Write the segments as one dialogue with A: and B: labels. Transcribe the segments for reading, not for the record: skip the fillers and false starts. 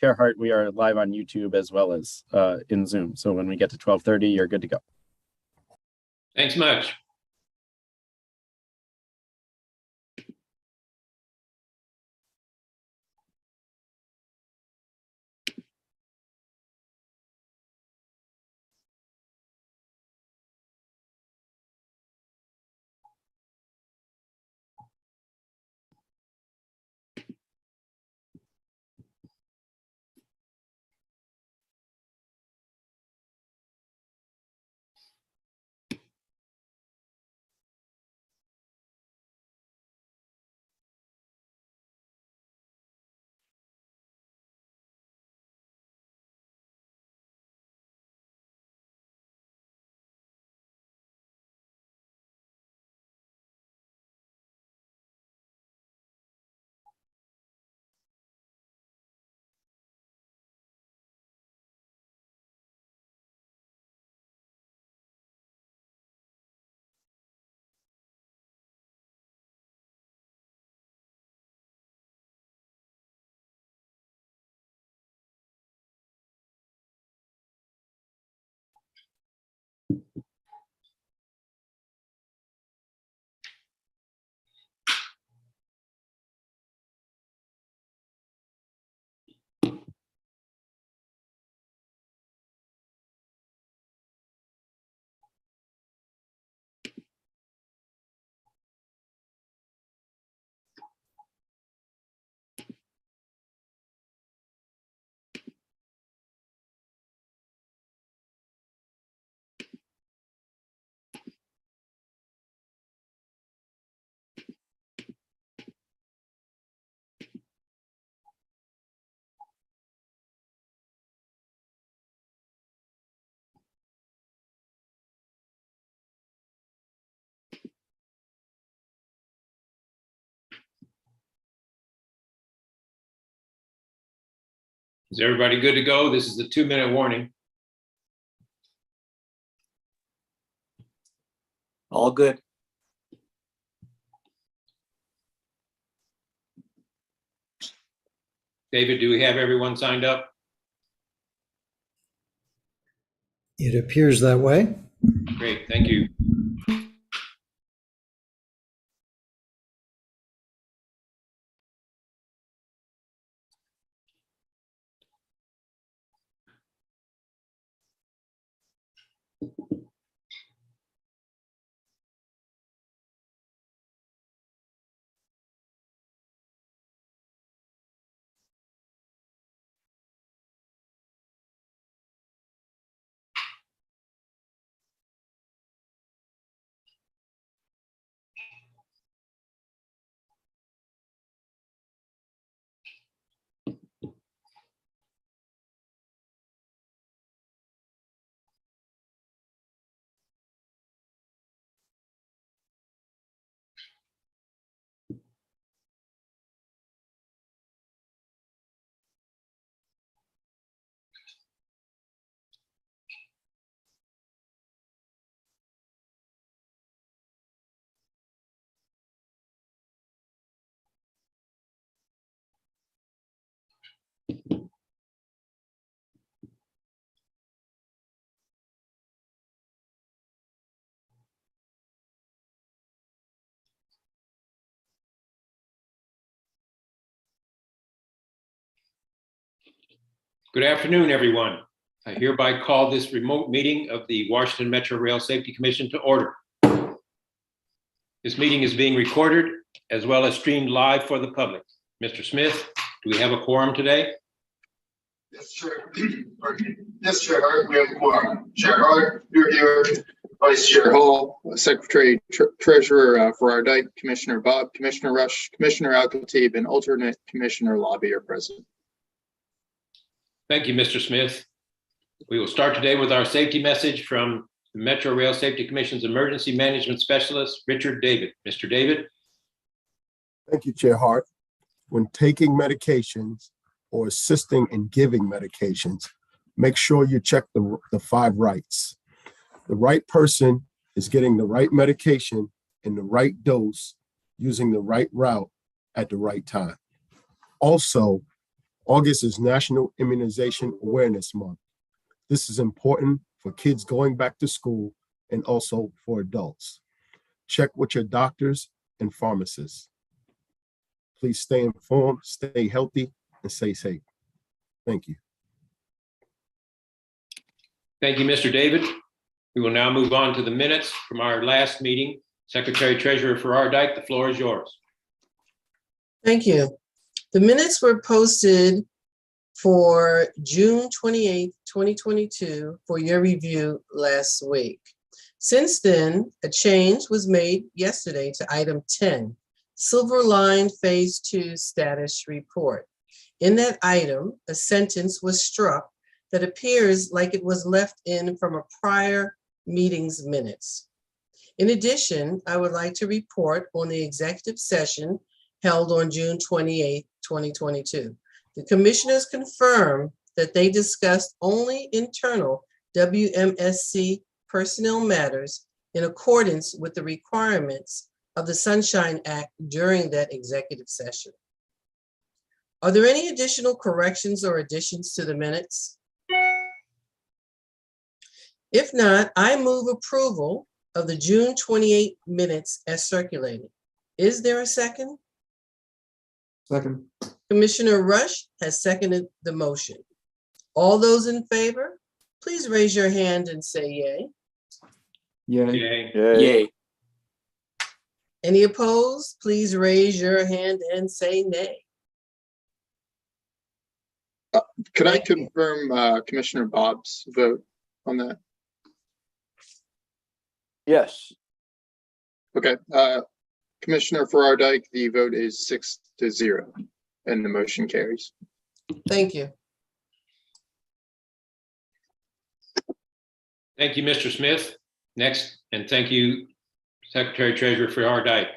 A: Chair Hart, we are live on YouTube as well as in Zoom. So when we get to 12:30, you're good to go.
B: Thanks much. Is everybody good to go? This is the 2-minute warning.
C: All good.
B: David, do we have everyone signed up?
D: It appears that way.
B: Great, thank you. Good afternoon, everyone. I hereby call this remote meeting of the Washington Metrorail Safety Commission to order. This meeting is being recorded as well as streamed live for the public. Mr. Smith, do we have a quorum today?
E: Yes, Chair. Yes, Chair Hart, we have a quorum. Chair Hart, you're here. Vice Chair Hall, Secretary Treasurer for Audit, Commissioner Bob, Commissioner Rush, Commissioner Al-Khatib, and alternate Commissioner Lobby are present.
B: Thank you, Mr. Smith. We will start today with our safety message from the Metrorail Safety Commission's Emergency Management Specialist, Richard David. Mr. David.
F: Thank you, Chair Hart. When taking medications or assisting in giving medications, make sure you check the 5 rights. The right person is getting the right medication in the right dose, using the right route at the right time. Also, August is National Immunization Awareness Month. This is important for kids going back to school and also for adults. Check with your doctors and pharmacists. Please stay informed, stay healthy, and stay safe. Thank you.
B: Thank you, Mr. David. We will now move on to the minutes from our last meeting. Secretary Treasurer Farrar Dyke, the floor is yours.
C: Thank you. The minutes were posted for June 28th, 2022 for your review last week. Since then, a change was made yesterday to item 10, Silver Line Phase 2 Status Report. In that item, a sentence was struck that appears like it was left in from a prior meeting's minutes. In addition, I would like to report on the executive session held on June 28th, 2022. The commissioners confirmed that they discussed only internal WMSC personnel matters in accordance with the requirements of the Sunshine Act during that executive session. Are there any additional corrections or additions to the minutes? If not, I move approval of the June 28 minutes as circulated. Is there a second?
G: Second.
C: Commissioner Rush has seconded the motion. All those in favor, please raise your hand and say yay.
G: Yay.
B: Yay.
C: Any opposed? Please raise your hand and say nay.
E: Could I confirm Commissioner Bob's vote on that?
G: Yes.
E: Okay. Commissioner Farrar Dyke, the vote is 6-0 and the motion carries.
C: Thank you.
B: Thank you, Mr. Smith. Next, and thank you, Secretary Treasurer Farrar Dyke.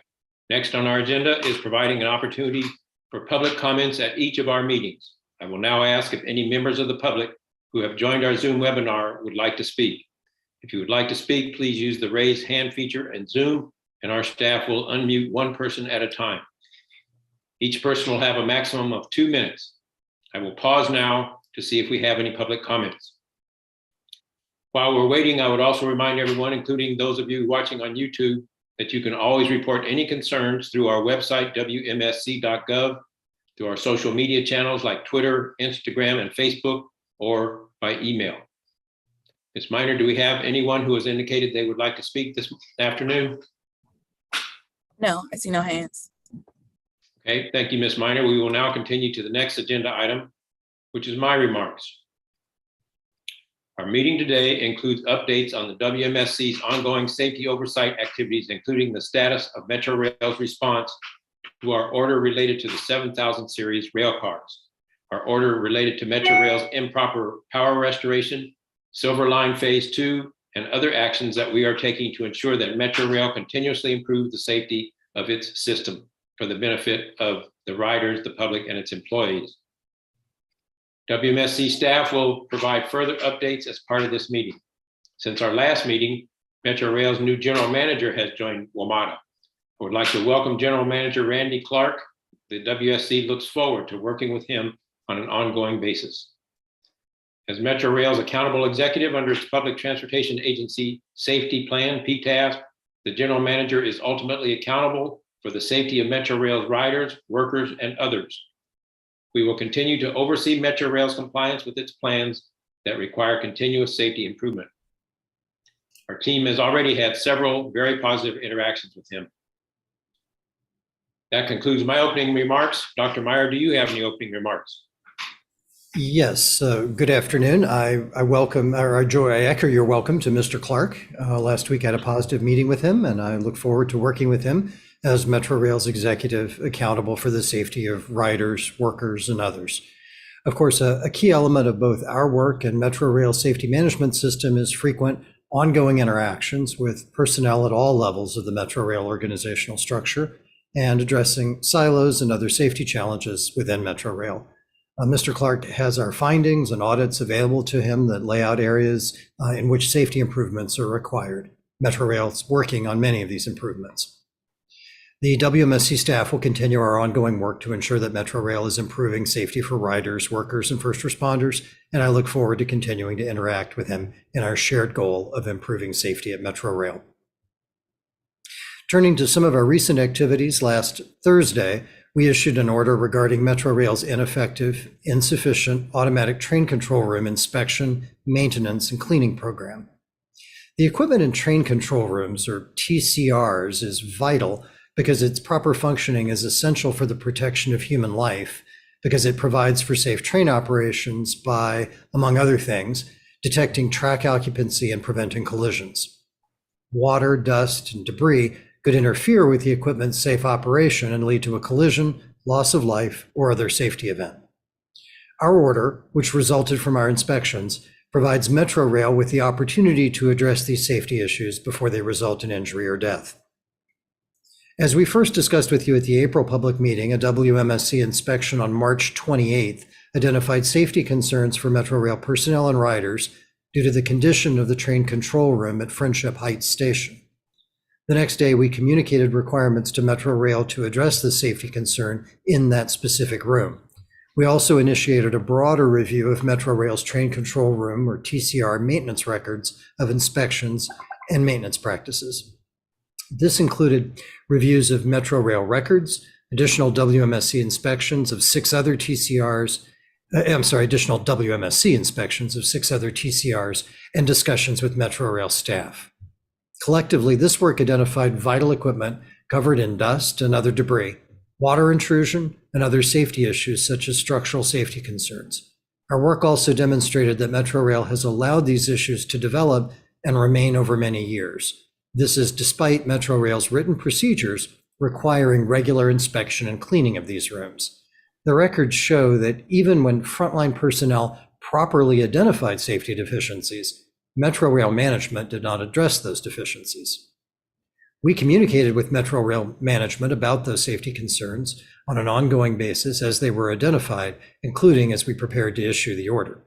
B: Next on our agenda is providing an opportunity for public comments at each of our meetings. I will now ask if any members of the public who have joined our Zoom webinar would like to speak. If you would like to speak, please use the raise hand feature in Zoom, and our staff will unmute one person at a time. Each person will have a maximum of 2 minutes. I will pause now to see if we have any public comments. While we're waiting, I would also remind everyone, including those of you watching on YouTube, that you can always report any concerns through our website, wmsc.gov, through our social media channels like Twitter, Instagram, and Facebook, or by email. Ms. Minor, do we have anyone who has indicated they would like to speak this afternoon?
H: No, I see no hands.
B: Okay, thank you, Ms. Minor. We will now continue to the next agenda item, which is my remarks. Our meeting today includes updates on the WMSC's ongoing safety oversight activities, including the status of Metrorail's response to our order related to the 7000 series rail cars, our order related to Metrorail's improper power restoration, Silver Line Phase 2, and other actions that we are taking to ensure that Metrorail continuously improves the safety of its system for the benefit of the riders, the public, and its employees. WMSC staff will provide further updates as part of this meeting. Since our last meeting, Metrorail's new general manager has joined WMATA. I would like to welcome General Manager Randy Clark. The WSC looks forward to working with him on an ongoing basis. As Metrorail's accountable executive under its Public Transportation Agency Safety Plan, PTAS, the general manager is ultimately accountable for the safety of Metrorail's riders, workers, and others. We will continue to oversee Metrorail's compliance with its plans that require continuous safety improvement. Our team has already had several very positive interactions with him. That concludes my opening remarks. Dr. Meyer, do you have any opening remarks?
D: Yes, good afternoon. I echo your welcome to Mr. Clark. Last week I had a positive meeting with him, and I look forward to working with him as Metrorail's executive accountable for the safety of riders, workers, and others. Of course, a key element of both our work and Metrorail's safety management system is frequent ongoing interactions with personnel at all levels of the Metrorail organizational structure and addressing silos and other safety challenges within Metrorail. Mr. Clark has our findings and audits available to him that lay out areas in which safety improvements are required. Metrorail is working on many of these improvements. The WMSC staff will continue our ongoing work to ensure that Metrorail is improving safety for riders, workers, and first responders, and I look forward to continuing to interact with him in our shared goal of improving safety at Metrorail. Turning to some of our recent activities, last Thursday, we issued an order regarding Metrorail's ineffective, insufficient automatic train control room inspection, maintenance, and cleaning program. The equipment in train control rooms, or TCRs, is vital because its proper functioning is essential for the protection of human life, because it provides for safe train operations by, among other things, detecting track occupancy and preventing collisions. Water, dust, and debris could interfere with the equipment's safe operation and lead to a collision, loss of life, or other safety event. Our order, which resulted from our inspections, provides Metrorail with the opportunity to address these safety issues before they result in injury or death. As we first discussed with you at the April public meeting, a WMSC inspection on March 28th identified safety concerns for Metrorail personnel and riders due to the condition of the train control room at Friendship Heights Station. The next day, we communicated requirements to Metrorail to address the safety concern in that specific room. We also initiated a broader review of Metrorail's train control room, or TCR, maintenance records of inspections and maintenance practices. This included reviews of Metrorail records, additional WMSC inspections of additional WMSC inspections of 6 other TCRs, and discussions with Metrorail staff. Collectively, this work identified vital equipment covered in dust and other debris, water intrusion, and other safety issues such as structural safety concerns. Our work also demonstrated that Metrorail has allowed these issues to develop and remain over many years. This is despite Metrorail's written procedures requiring regular inspection and cleaning of these rooms. The records show that even when frontline personnel properly identified safety deficiencies, Metrorail management did not address those deficiencies. We communicated with Metrorail management about those safety concerns on an ongoing basis as they were identified, including as we prepared to issue the order.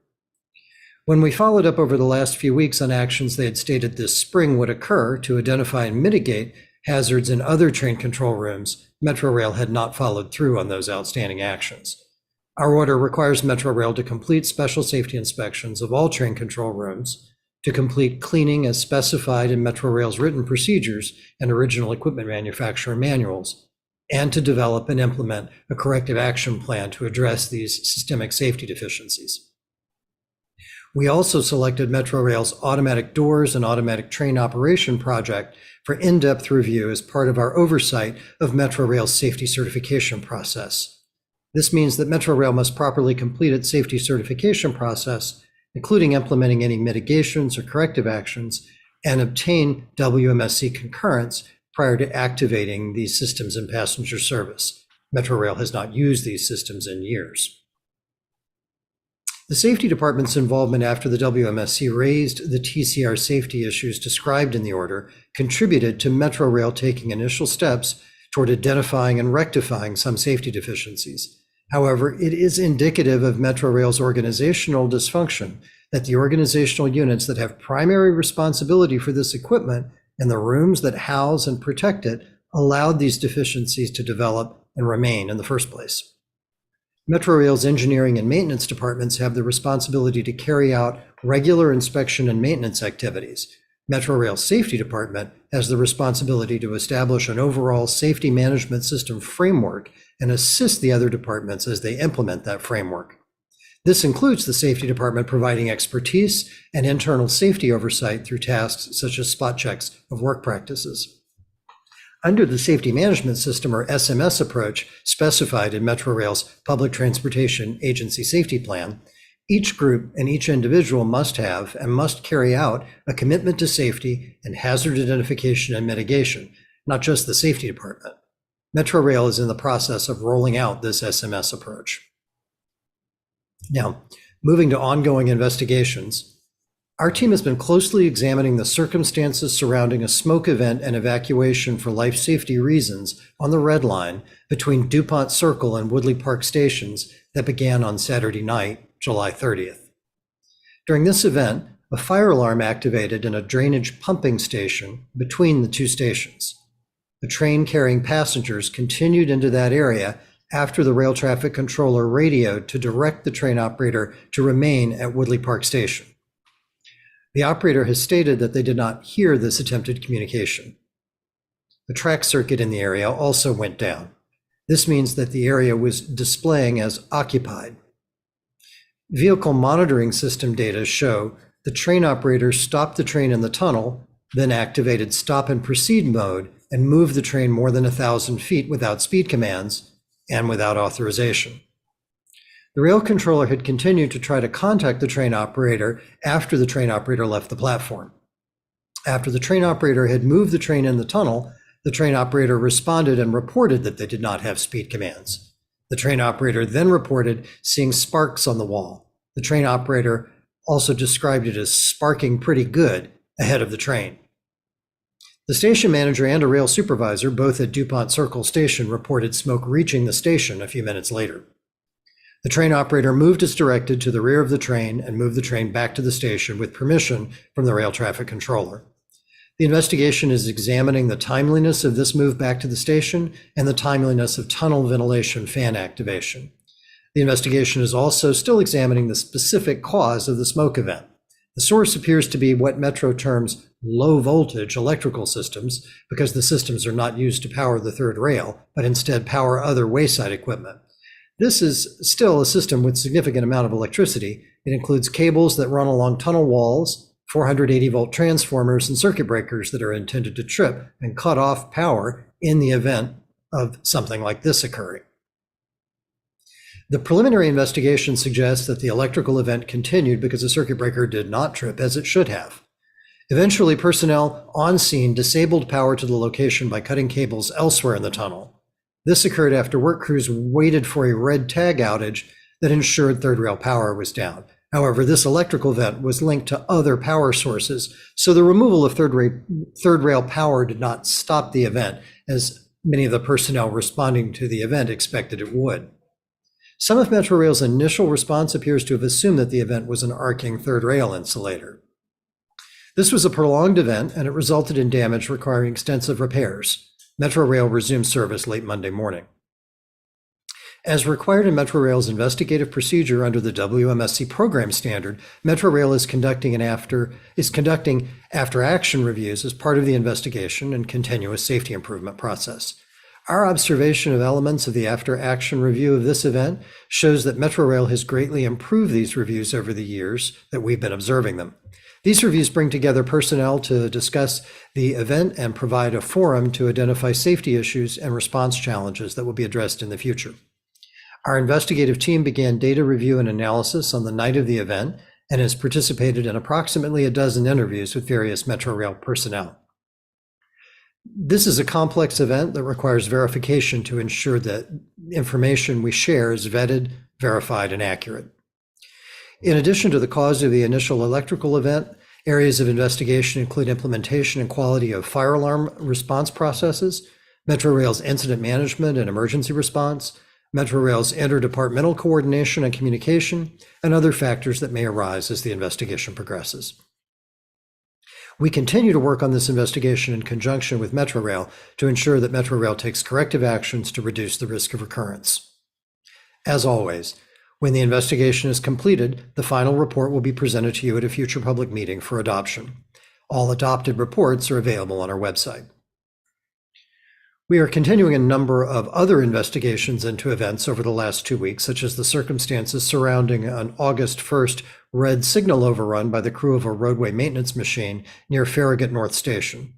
D: When we followed up over the last few weeks on actions they had stated this spring would occur to identify and mitigate hazards in other train control rooms, Metrorail had not followed through on those outstanding actions. Our order requires Metrorail to complete special safety inspections of all train control rooms, to complete cleaning as specified in Metrorail's written procedures and original equipment manufacturer manuals, and to develop and implement a corrective action plan to address these systemic safety deficiencies. We also selected Metrorail's automatic doors and automatic train operation project for in-depth review as part of our oversight of Metrorail's safety certification process. This means that Metrorail must properly complete its safety certification process, including implementing any mitigations or corrective actions, and obtain WMSC concurrence prior to activating these systems in passenger service. Metrorail has not used these systems in years. The Safety Department's involvement after the WMSC raised the TCR safety issues described in the order contributed to Metrorail taking initial steps toward identifying and rectifying some safety deficiencies. However, it is indicative of Metrorail's organizational dysfunction that the organizational units that have primary responsibility for this equipment and the rooms that house and protect it allowed these deficiencies to develop and remain in the first place. Metrorail's engineering and maintenance departments have the responsibility to carry out regular inspection and maintenance activities. Metrorail's safety department has the responsibility to establish an overall safety management system framework and assist the other departments as they implement that framework. This includes the safety department providing expertise and internal safety oversight through tasks such as spot checks of work practices. Under the Safety Management System, or SMS approach specified in Metrorail's Public Transportation Agency Safety Plan, each group and each individual must have and must carry out a commitment to safety and hazard identification and mitigation, not just the safety department. Metrorail is in the process of rolling out this SMS approach. Now, moving to ongoing investigations, our team has been closely examining the circumstances surrounding a smoke event and evacuation for life safety reasons on the Red Line between DuPont Circle and Woodley Park stations that began on Saturday night, July 30th. During this event, a fire alarm activated in a drainage pumping station between the two stations. The train carrying passengers continued into that area after the rail traffic controller radioed to direct the train operator to remain at Woodley Park Station. The operator has stated that they did not hear this attempted communication. The track circuit in the area also went down. This means that the area was displaying as occupied. Vehicle monitoring system data show the train operator stopped the train in the tunnel, then activated stop and proceed mode and moved the train more than 1,000 feet without speed commands and without authorization. The rail controller had continued to try to contact the train operator after the train operator left the platform. After the train operator had moved the train in the tunnel, the train operator responded and reported that they did not have speed commands. The train operator then reported seeing sparks on the wall. The train operator also described it as sparking pretty good ahead of the train. The station manager and a rail supervisor, both at DuPont Circle Station, reported smoke reaching the station a few minutes later. The train operator moved as directed to the rear of the train and moved the train back to the station with permission from the rail traffic controller. The investigation is examining the timeliness of this move back to the station and the timeliness of tunnel ventilation fan activation. The investigation is also still examining the specific cause of the smoke event. The source appears to be what Metro terms low voltage electrical systems, because the systems are not used to power the third rail, but instead power other wayside equipment. This is still a system with significant amount of electricity. It includes cables that run along tunnel walls, 480 volt transformers, and circuit breakers that are intended to trip and cut off power in the event of something like this occurring. The preliminary investigation suggests that the electrical event continued because the circuit breaker did not trip as it should have. Eventually, personnel on scene disabled power to the location by cutting cables elsewhere in the tunnel. This occurred after work crews waited for a red tag outage that ensured third rail power was down. However, this electrical event was linked to other power sources, so the removal of third rail power did not stop the event, as many of the personnel responding to the event expected it would. Some of Metrorail's initial response appears to have assumed that the event was an arcing third rail insulator. This was a prolonged event, and it resulted in damage requiring extensive repairs. Metrorail resumed service late Monday morning. As required in Metrorail's investigative procedure under the Wmsc program standard, Metrorail is conducting after-action reviews as part of the investigation and continuous safety improvement process. Our observation of elements of the after-action review of this event shows that Metrorail has greatly improved these reviews over the years that we've been observing them. These reviews bring together personnel to discuss the event and provide a forum to identify safety issues and response challenges that will be addressed in the future. Our investigative team began data review and analysis on the night of the event and has participated in approximately a dozen interviews with various Metrorail personnel. This is a complex event that requires verification to ensure that information we share is vetted, verified, and accurate. In addition to the cause of the initial electrical event, areas of investigation include implementation and quality of fire alarm response processes, Metrorail's incident management and emergency response, Metrorail's interdepartmental coordination and communication, and other factors that may arise as the investigation progresses. We continue to work on this investigation in conjunction with Metrorail to ensure that Metrorail takes corrective actions to reduce the risk of recurrence. As always, when the investigation is completed, the final report will be presented to you at a future public meeting for adoption. All adopted reports are available on our website. We are continuing a number of other investigations into events over the last 2 weeks, such as the circumstances surrounding an August 1st red signal overrun by the crew of a roadway maintenance machine near Farragut North Station.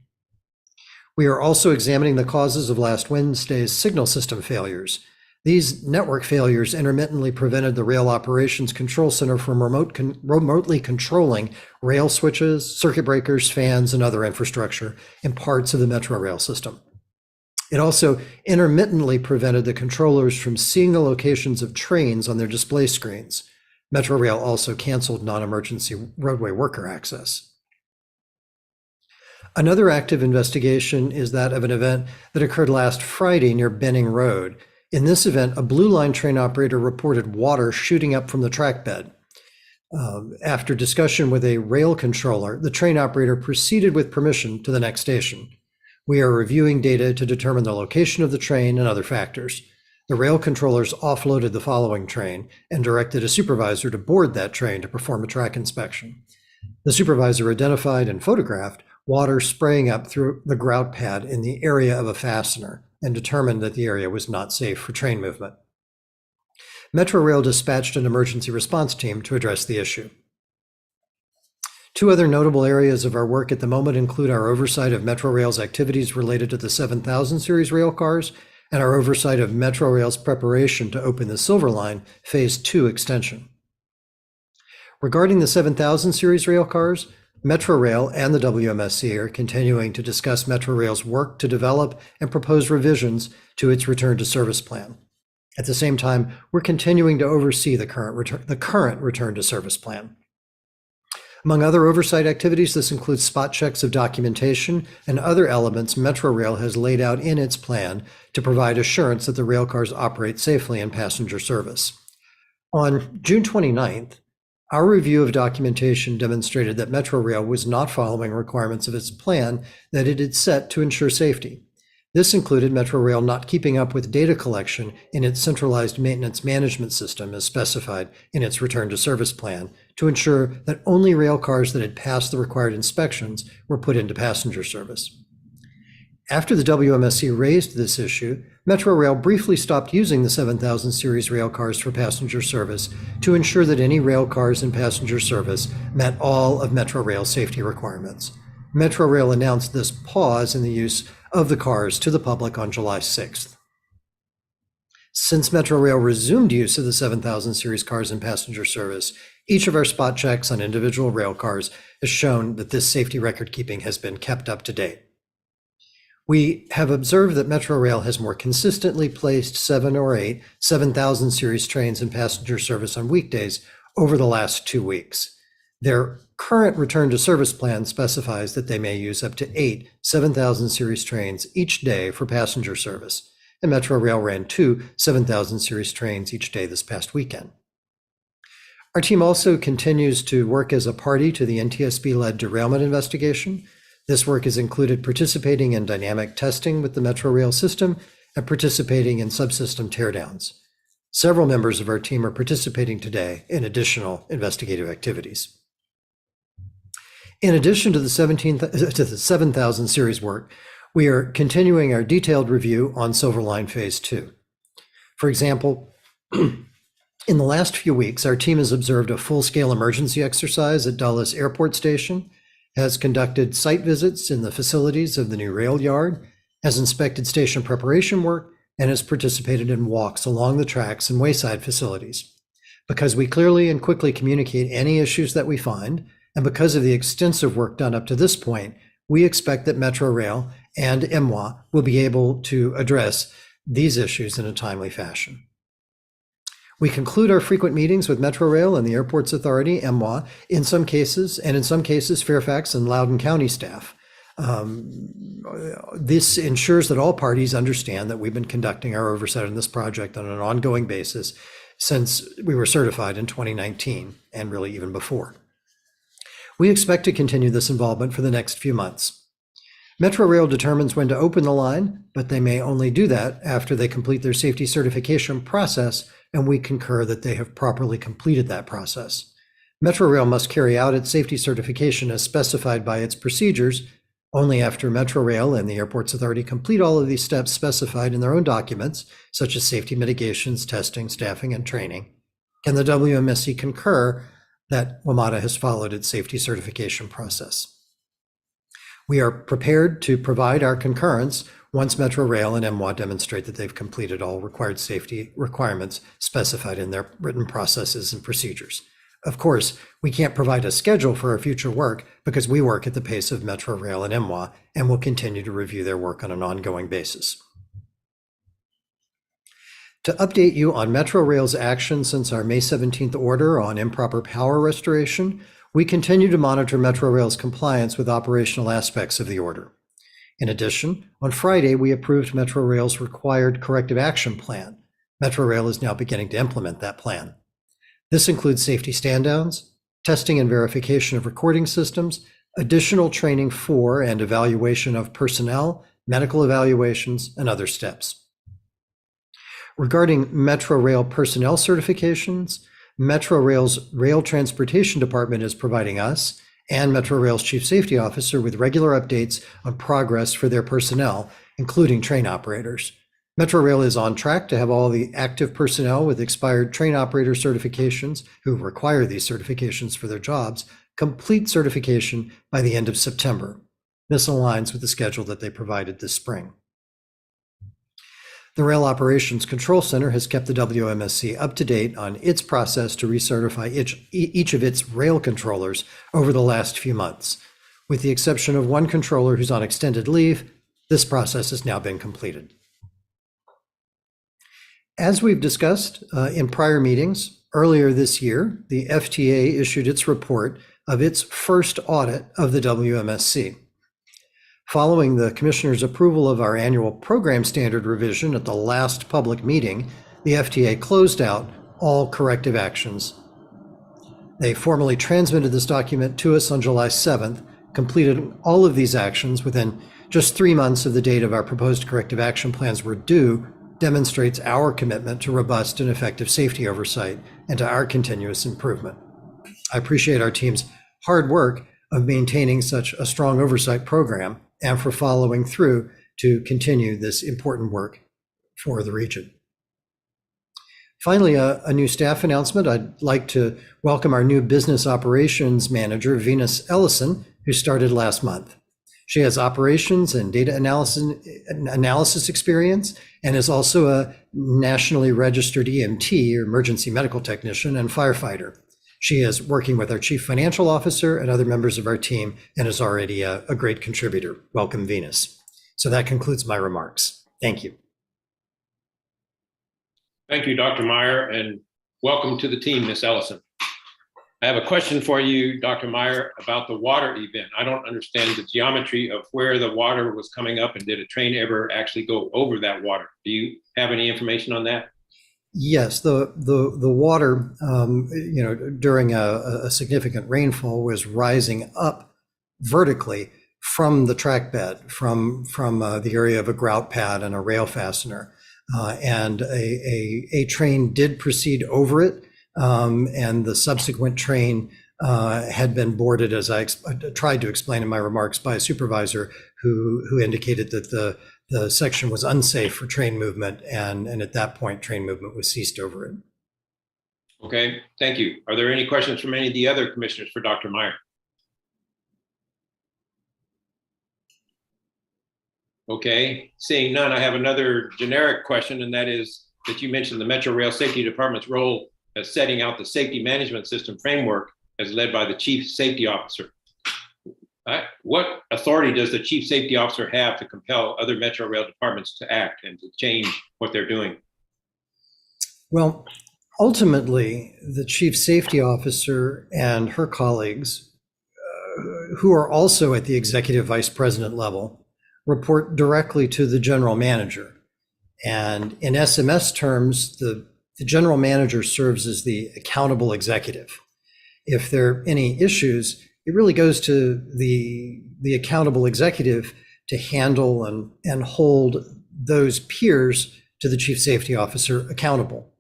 D: We are also examining the causes of last Wednesday's signal system failures. These network failures intermittently prevented the Rail Operations Control Center from remotely controlling rail switches, circuit breakers, fans, and other infrastructure in parts of the Metrorail system. It also intermittently prevented the controllers from seeing the locations of trains on their display screens. Metrorail also canceled non-emergency roadway worker access. Another active investigation is that of an event that occurred last Friday near Benning Road. In this event, a Blue Line train operator reported water shooting up from the track bed. After discussion with a rail controller, the train operator proceeded with permission to the next station. We are reviewing data to determine the location of the train and other factors. The rail controllers offloaded the following train and directed a supervisor to board that train to perform a track inspection. The supervisor identified and photographed water spraying up through the grout pad in the area of a fastener and determined that the area was not safe for train movement. Metrorail dispatched an emergency response team to address the issue. Two other notable areas of our work at the moment include our oversight of Metrorail's activities related to the 7000 series rail cars and our oversight of Metrorail's preparation to open the Silver Line Phase 2 extension. Regarding the 7000 series rail cars, Metrorail and the Wmsc are continuing to discuss Metrorail's work to develop and propose revisions to its return to service plan. At the same time, we're continuing to oversee the current return to service plan. Among other oversight activities, this includes spot checks of documentation and other elements Metrorail has laid out in its plan to provide assurance that the rail cars operate safely in passenger service. On June 29th, our review of documentation demonstrated that Metrorail was not following requirements of its plan that it had set to ensure safety. This included Metrorail not keeping up with data collection in its centralized maintenance management system as specified in its return to service plan to ensure that only rail cars that had passed the required inspections were put into passenger service. After the Wmsc raised this issue, Metrorail briefly stopped using the 7000 series rail cars for passenger service to ensure that any rail cars in passenger service met all of Metrorail's safety requirements. Metrorail announced this pause in the use of the cars to the public on July 6th. Since Metrorail resumed use of the 7000 series cars in passenger service, each of our spot checks on individual rail cars has shown that this safety record keeping has been kept up to date. We have observed that Metrorail has more consistently placed 7 or 8 7000 series trains in passenger service on weekdays over the last 2 weeks. Their current return to service plan specifies that they may use up to 8 7000 series trains each day for passenger service, and Metrorail ran 2 7000 series trains each day this past weekend. Our team also continues to work as a party to the NTSB-led derailment investigation. This work has included participating in dynamic testing with the Metrorail system and participating in subsystem teardowns. Several members of our team are participating today in additional investigative activities. In addition to the 7000 series work, we are continuing our detailed review on Silver Line Phase 2. For example, in the last few weeks, our team has observed a full-scale emergency exercise at Dulles Airport Station, has conducted site visits in the facilities of the new rail yard, has inspected station preparation work, and has participated in walks along the tracks and wayside facilities. Because we clearly and quickly communicate any issues that we find, and because of the extensive work done up to this point, we expect that Metrorail and MWA will be able to address these issues in a timely fashion. We conclude our frequent meetings with Metrorail and the Airports Authority, MWA, in some cases Fairfax and Loudoun County staff. This ensures that all parties understand that we've been conducting our oversight on this project on an ongoing basis since we were certified in 2019 and really even before. We expect to continue this involvement for the next few months. Metrorail determines when to open the line, but they may only do that after they complete their safety certification process, and we concur that they have properly completed that process. Metrorail must carry out its safety certification as specified by its procedures. Only after Metrorail and the Airports Authority complete all of these steps specified in their own documents, such as safety mitigations, testing, staffing, and training, can the WMSC concur that WMATA has followed its safety certification process. We are prepared to provide our concurrence once Metrorail and MWA demonstrate that they've completed all required safety requirements specified in their written processes and procedures. Of course, we can't provide a schedule for our future work because we work at the pace of Metrorail and MWA and will continue to review their work on an ongoing basis. To update you on Metrorail's action since our May 17th order on improper power restoration, we continue to monitor Metrorail's compliance with operational aspects of the order. In addition, on Friday, we approved Metrorail's required corrective action plan. Metrorail is now beginning to implement that plan. This includes safety stand-downs, testing and verification of recording systems, additional training for and evaluation of personnel, medical evaluations, and other steps. Regarding Metrorail personnel certifications, Metrorail's Rail Transportation Department is providing us and Metrorail's Chief Safety Officer with regular updates on progress for their personnel, including train operators. Metrorail is on track to have all the active personnel with expired train operator certifications who require these certifications for their jobs complete certification by the end of September. This aligns with the schedule that they provided this spring. The Rail Operations Control Center has kept the WMSC up to date on its process to recertify each of its rail controllers over the last few months. With the exception of one controller who's on extended leave, this process has now been completed. As we've discussed in prior meetings, earlier this year, the FTA issued its report of its first audit of the WMSC. Following the Commissioner's approval of our annual program standard revision at the last public meeting, the FTA closed out all corrective actions. They formally transmitted this document to us on July 7th, completed all of these actions within just 3 months of the date of our proposed corrective action plans were due, demonstrates our commitment to robust and effective safety oversight and to our continuous improvement. I appreciate our team's hard work of maintaining such a strong oversight program and for following through to continue this important work for the region. Finally, a new staff announcement. I'd like to welcome our new business operations manager, Venus Ellison, who started last month. She has operations and data analysis experience and is also a nationally registered EMT, or emergency medical technician, and firefighter. She is working with our chief financial officer and other members of our team and is already a great contributor. Welcome, Venus. So that concludes my remarks. Thank you.
B: Thank you, Dr. Meyer, and welcome to the team, Ms. Ellison. I have a question for you, Dr. Meyer, about the water event. I don't understand the geometry of where the water was coming up, and did a train ever actually go over that water? Do you have any information on that?
D: Yes, the water, during a significant rainfall was rising up vertically from the track bed, from the area of a grout pad and a rail fastener, and a train did proceed over it, and the subsequent train had been boarded, as I tried to explain in my remarks, by a supervisor who indicated that the section was unsafe for train movement, and at that point, train movement was ceased over it.
B: Okay, thank you. Are there any questions from any of the other commissioners for Dr. Meyer? Okay, seeing none, I have another generic question, and that is that you mentioned the Metrorail Safety Department's role as setting out the safety management system framework as led by the Chief Safety Officer. What authority does the Chief Safety Officer have to compel other Metrorail departments to act and to change what they're doing?
D: Well, ultimately, the Chief Safety Officer and her colleagues, who are also at the Executive Vice President level, report directly to the General Manager. And in SMS terms, the General Manager serves as the accountable executive. If there are any issues, it really goes to the accountable executive to handle and hold those peers to the Chief Safety Officer accountable.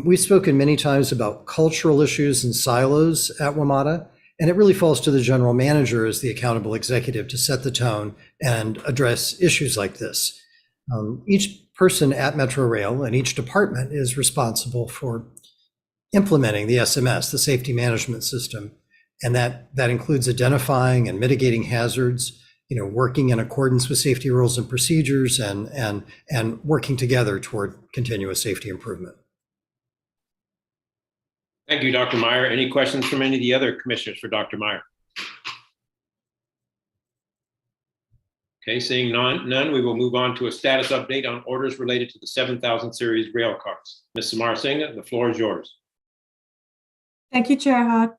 D: We've spoken many times about cultural issues and silos at WMATA, and it really falls to the General Manager as the accountable executive to set the tone and address issues like this. Each person at Metrorail and each department is responsible for implementing the SMS, the safety management system, and that includes identifying and mitigating hazards, working in accordance with safety rules and procedures, and working together toward continuous safety improvement.
B: Thank you, Dr. Meyer. Any questions from any of the other commissioners for Dr. Meyer? Okay, seeing none, we will move on to a status update on orders related to the 7000 series rail cars. Ms. Samar Singh, the floor is yours.
I: Thank you, Chair Hart.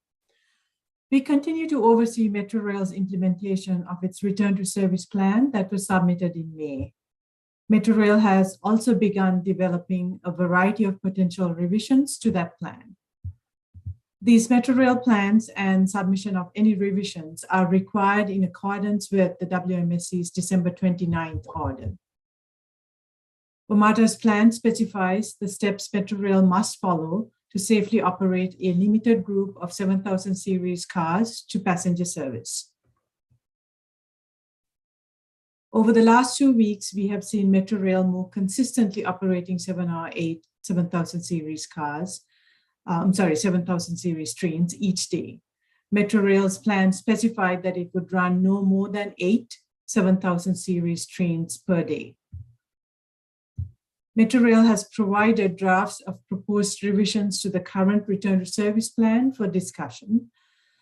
I: We continue to oversee Metrorail's implementation of its return to service plan that was submitted in May. Metrorail has also begun developing a variety of potential revisions to that plan. These Metrorail plans and submission of any revisions are required in accordance with the WMSC's December 29th order. WMATA's plan specifies the steps Metrorail must follow to safely operate a limited group of 7000 series cars to passenger service. Over the last 2 weeks, we have seen Metrorail more consistently operating 708 7000 series cars, 7,000 series trains each day. Metrorail's plan specified that it would run no more than 8 7,000 series trains per day. Metrorail has provided drafts of proposed revisions to the current return to service plan for discussion.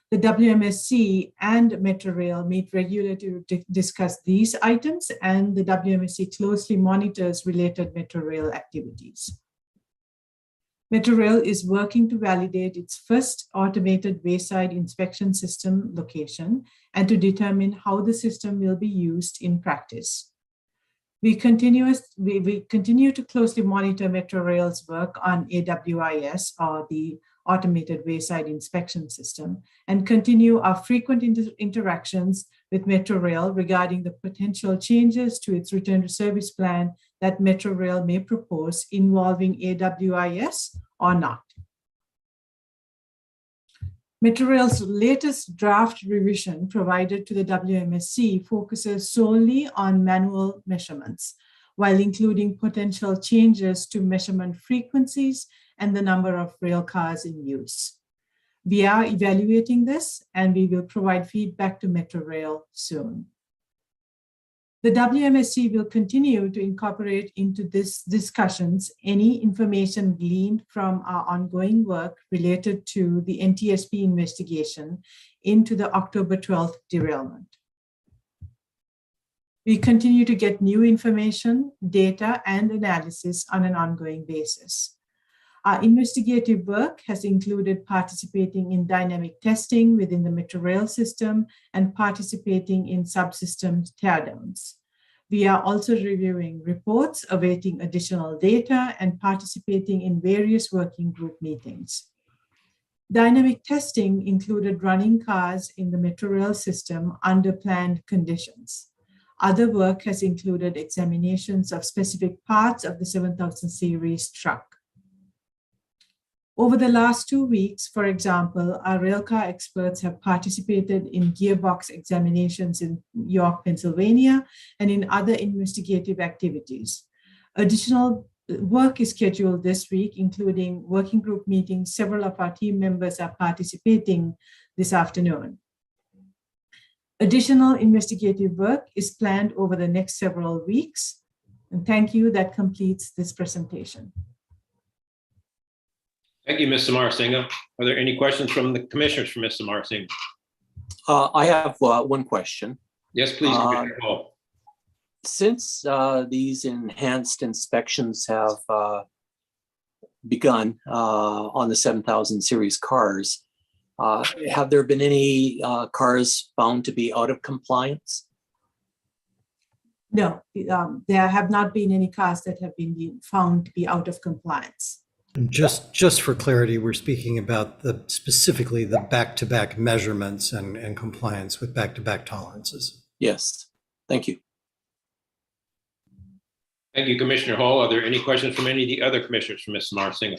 I: The WMSC and Metrorail meet regularly to discuss these items, and the WMSC closely monitors related Metrorail activities. Metrorail is working to validate its first automated wayside inspection system location and to determine how the system will be used in practice. We continue to closely monitor Metrorail's work on AWIS, or the Automated Wayside Inspection System, and continue our frequent interactions with Metrorail regarding the potential changes to its return to service plan that Metrorail may propose involving AWIS or not. Metrorail's latest draft revision provided to the WMSC focuses solely on manual measurements, while including potential changes to measurement frequencies and the number of rail cars in use. We are evaluating this, and we will provide feedback to Metrorail soon. The WMSC will continue to incorporate into these discussions any information gleaned from our ongoing work related to the NTSB investigation into the October 12th derailment. We continue to get new information, data, and analysis on an ongoing basis. Our investigative work has included participating in dynamic testing within the Metrorail system and participating in subsystem teardowns. We are also reviewing reports, awaiting additional data, and participating in various working group meetings. Dynamic testing included running cars in the Metrorail system under planned conditions. Other work has included examinations of specific parts of the 7000 series truck. Over the last 2 weeks, for example, our railcar experts have participated in gearbox examinations in York, Pennsylvania, and in other investigative activities. Additional work is scheduled this week, including working group meetings. Several of our team members are participating this afternoon. Additional investigative work is planned over the next several weeks. And thank you. That completes this presentation.
B: Thank you, Ms. Samar Singh. Are there any questions from the commissioners for Ms. Samar Singh?
J: I have one question.
B: Yes, please, Commissioner Hall.
J: Since these enhanced inspections have begun on the 7000 series cars, have there been any cars found to be out of compliance?
I: No, there have not been any cars that have been found to be out of compliance.
D: And just for clarity, we're speaking about specifically the back-to-back measurements and compliance with back-to-back tolerances.
J: Yes, thank you.
B: Thank you, Commissioner Hall. Are there any questions from any of the other commissioners for Ms. Samar Singh?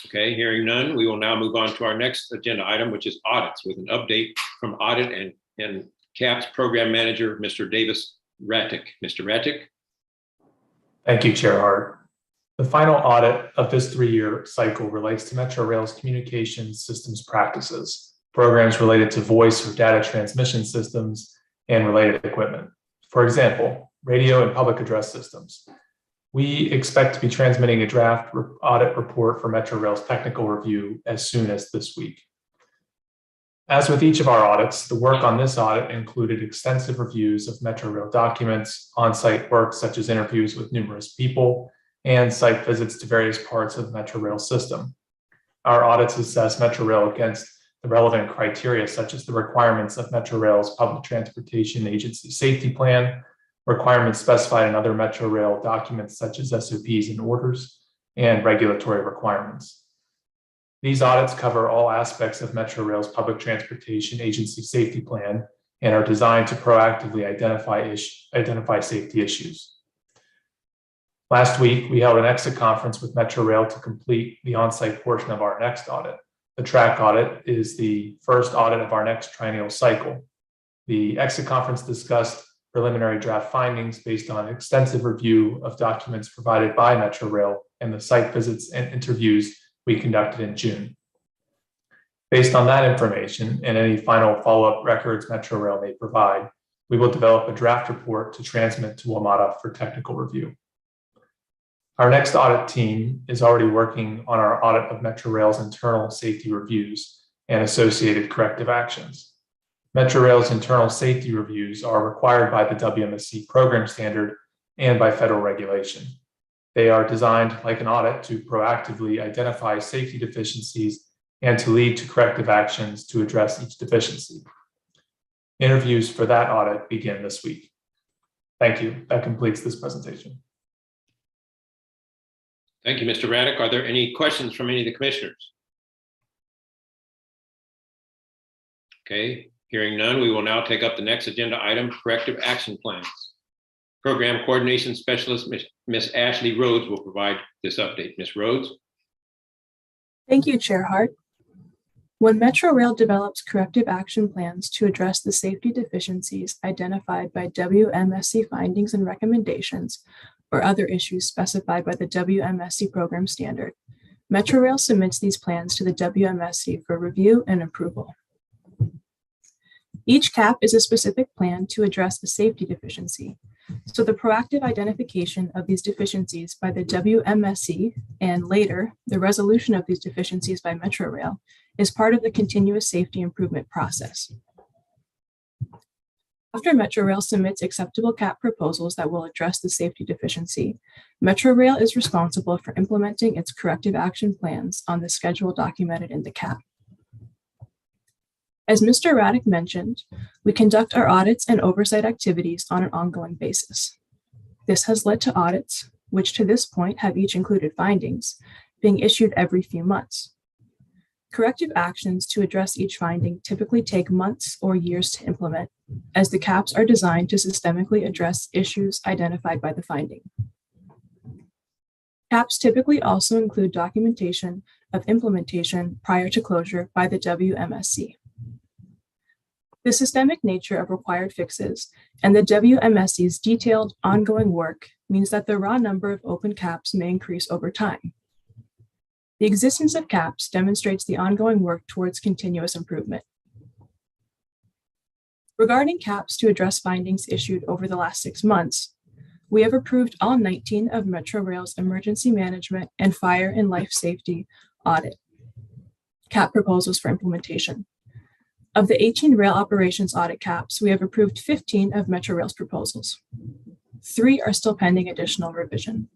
B: Okay, hearing none, we will now move on to our next agenda item, which is audits, with an update from Audit and CAPS Program Manager, Mr. Davis Rattick. Mr. Rattick.
K: Thank you, Chair Hart. The final audit of this 3-year cycle relates to Metrorail's communications systems practices, programs related to voice or data transmission systems, and related equipment. For example, radio and public address systems. We expect to be transmitting a draft audit report for Metrorail's technical review as soon as this week. As with each of our audits, the work on this audit included extensive reviews of Metrorail documents, on-site work such as interviews with numerous people, and site visits to various parts of the Metrorail system. Our audits assess Metrorail against the relevant criteria such as the requirements of Metrorail's Public Transportation Agency Safety Plan, requirements specified in other Metrorail documents such as SOPs and orders, and regulatory requirements. These audits cover all aspects of Metrorail's Public Transportation Agency Safety Plan and are designed to proactively identify safety issues. Last week, we held an exit conference with Metrorail to complete the on-site portion of our next audit. The track audit is the first audit of our next triennial cycle. The exit conference discussed preliminary draft findings based on an extensive review of documents provided by Metrorail and the site visits and interviews we conducted in June. Based on that information and any final follow-up records Metrorail may provide, we will develop a draft report to transmit to WMATA for technical review. Our next audit team is already working on our audit of Metrorail's internal safety reviews and associated corrective actions. Metrorail's internal safety reviews are required by the Wmsc program standard and by federal regulation. They are designed like an audit to proactively identify safety deficiencies and to lead to corrective actions to address each deficiency. Interviews for that audit begin this week. Thank you. That completes this presentation.
B: Thank you, Mr. Raddick. Are there any questions from any of the commissioners? Okay, hearing none, we will now take up the next agenda item, corrective action plans. Program Coordination Specialist, Ms. Ashley Rhodes will provide this update. Ms. Rhodes.
H: Thank you, Chair Hart. When Metrorail develops corrective action plans to address the safety deficiencies identified by Wmsc findings and recommendations, or other issues specified by the Wmsc program standard, Metrorail submits these plans to the Wmsc for review and approval. Each CAP is a specific plan to address a safety deficiency, so the proactive identification of these deficiencies by the Wmsc and later the resolution of these deficiencies by Metrorail is part of the continuous safety improvement process. After Metrorail submits acceptable CAP proposals that will address the safety deficiency, Metrorail is responsible for implementing its corrective action plans on the schedule documented in the CAP. As Mr. Raddick mentioned, we conduct our audits and oversight activities on an ongoing basis. This has led to audits, which to this point have each included findings, being issued every few months. Corrective actions to address each finding typically take months or years to implement, as the CAPs are designed to systemically address issues identified by the finding. CAPs typically also include documentation of implementation prior to closure by the Wmsc. The systemic nature of required fixes and the Wmsc's detailed ongoing work means that the raw number of open CAPs may increase over time. The existence of CAPs demonstrates the ongoing work towards continuous improvement. Regarding CAPs to address findings issued over the last 6 months, we have approved all 19 of Metrorail's emergency management and fire and life safety audit CAP proposals for implementation. Of the 18 rail operations audit CAPs, we have approved 15 of Metrorail's proposals. 3 are still pending additional revision.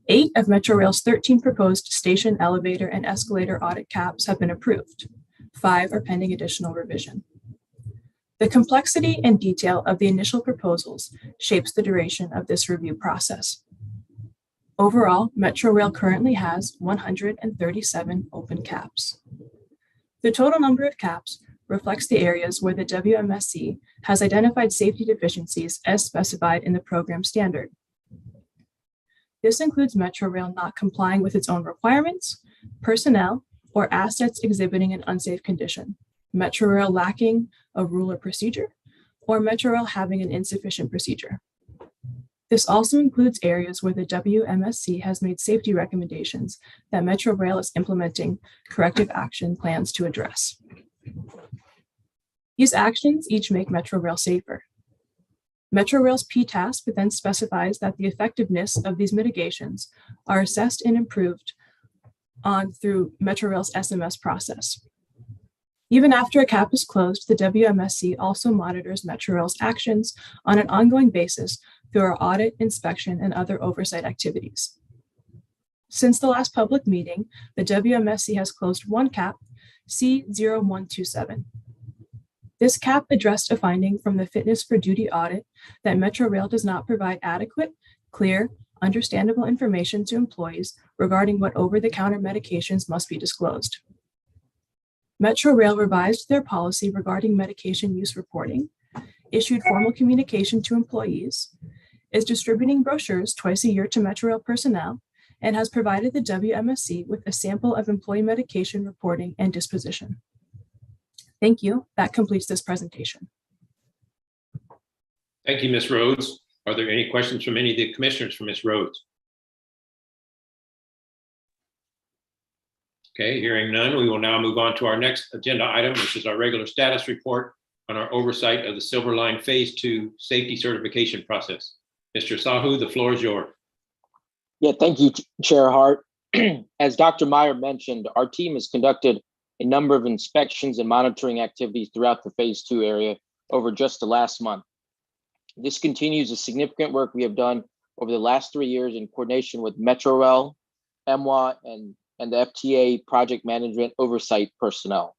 H: 8 of Metrorail's 13 proposed station, elevator, and escalator audit CAPs have been approved. 5 are pending additional revision. The complexity and detail of the initial proposals shapes the duration of this review process. Overall, Metrorail currently has 137 open CAPs. The total number of CAPs reflects the areas where the Wmsc has identified safety deficiencies as specified in the program standard. This includes Metrorail not complying with its own requirements, personnel, or assets exhibiting an unsafe condition, Metrorail lacking a rule or procedure, or Metrorail having an insufficient procedure. This also includes areas where the Wmsc has made safety recommendations that Metrorail is implementing corrective action plans to address. These actions each make Metrorail safer. Metrorail's P-task then specifies that the effectiveness of these mitigations are assessed and improved on through Metrorail's SMS process. Even after a CAP is closed, the Wmsc also monitors Metrorail's actions on an ongoing basis through our audit, inspection, and other oversight activities. Since the last public meeting, the Wmsc has closed 1 CAP, C0127. This CAP addressed a finding from the Fitness for Duty audit that Metrorail does not provide adequate, clear, understandable information to employees regarding what over-the-counter medications must be disclosed. Metrorail revised their policy regarding medication use reporting, issued formal communication to employees, is distributing brochures twice a year to Metrorail personnel, and has provided the WMSC with a sample of employee medication reporting and disposition. Thank you. That completes this presentation.
B: Thank you, Ms. Rhodes. Are there any questions from any of the commissioners for Ms. Rhodes? Okay, hearing none, we will now move on to our next agenda item, which is our regular status report on our oversight of the Silver Line Phase 2 safety certification process. Mr. Sahu, the floor is yours.
L: Yeah, thank you, Chair Hart. As Dr. Meyer mentioned, our team has conducted a number of inspections and monitoring activities throughout the Phase 2 area over just the last month. This continues the significant work we have done over the last 3 years in coordination with Metrorail, MWA, and the FTA project management oversight personnel.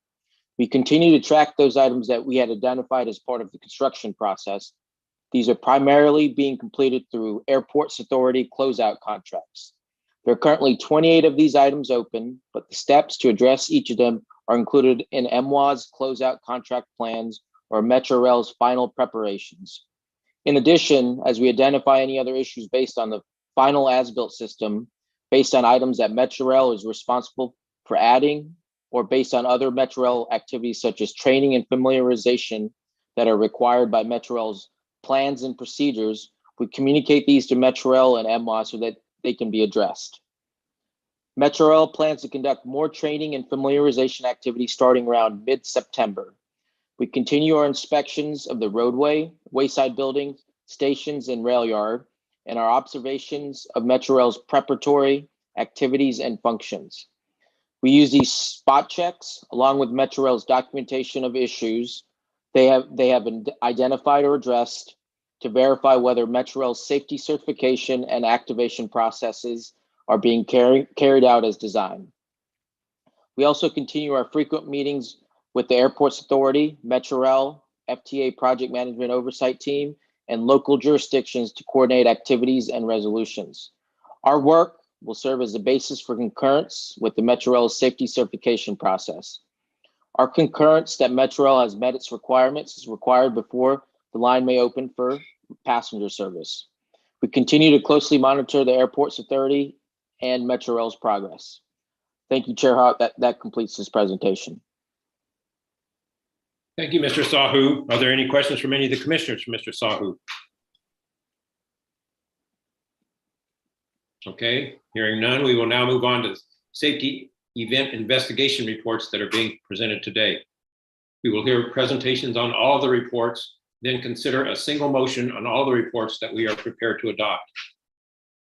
L: We continue to track those items that we had identified as part of the construction process. These are primarily being completed through Airports Authority closeout contracts. There are currently 28 of these items open, but the steps to address each of them are included in MWA's closeout contract plans or Metrorail's final preparations. In addition, as we identify any other issues based on the final as-built system, based on items that Metrorail is responsible for adding, or based on other Metrorail activities such as training and familiarization that are required by Metrorail's plans and procedures, we communicate these to Metrorail and MWA so that they can be addressed. Metrorail plans to conduct more training and familiarization activities starting around mid-September. We continue our inspections of the roadway, wayside buildings, stations, and rail yard, and our observations of Metrorail's preparatory activities and functions. We use these spot checks along with Metrorail's documentation of issues they have been identified or addressed to verify whether Metrorail's safety certification and activation processes are being carried out as designed. We also continue our frequent meetings with the Airports Authority, Metrorail, FTA project management oversight team, and local jurisdictions to coordinate activities and resolutions. Our work will serve as the basis for concurrence with the Metrorail safety certification process. Our concurrence that Metrorail has met its requirements is required before the line may open for passenger service. We continue to closely monitor the Airports Authority and Metrorail's progress. Thank you, Chair Hart. That completes this presentation.
B: Thank you, Mr. Sahu. Are there any questions from any of the commissioners for Mr. Sahu? Okay, hearing none, we will now move on to safety event investigation reports that are being presented today. We will hear presentations on all the reports, then consider a single motion on all the reports that we are prepared to adopt.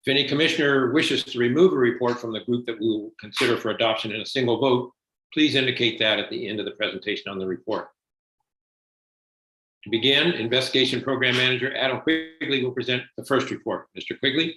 B: If any commissioner wishes to remove a report from the group that we will consider for adoption in a single vote, please indicate that at the end of the presentation on the report. To begin, Investigation Program Manager Adam Quigley will present the first report. Mr. Quigley.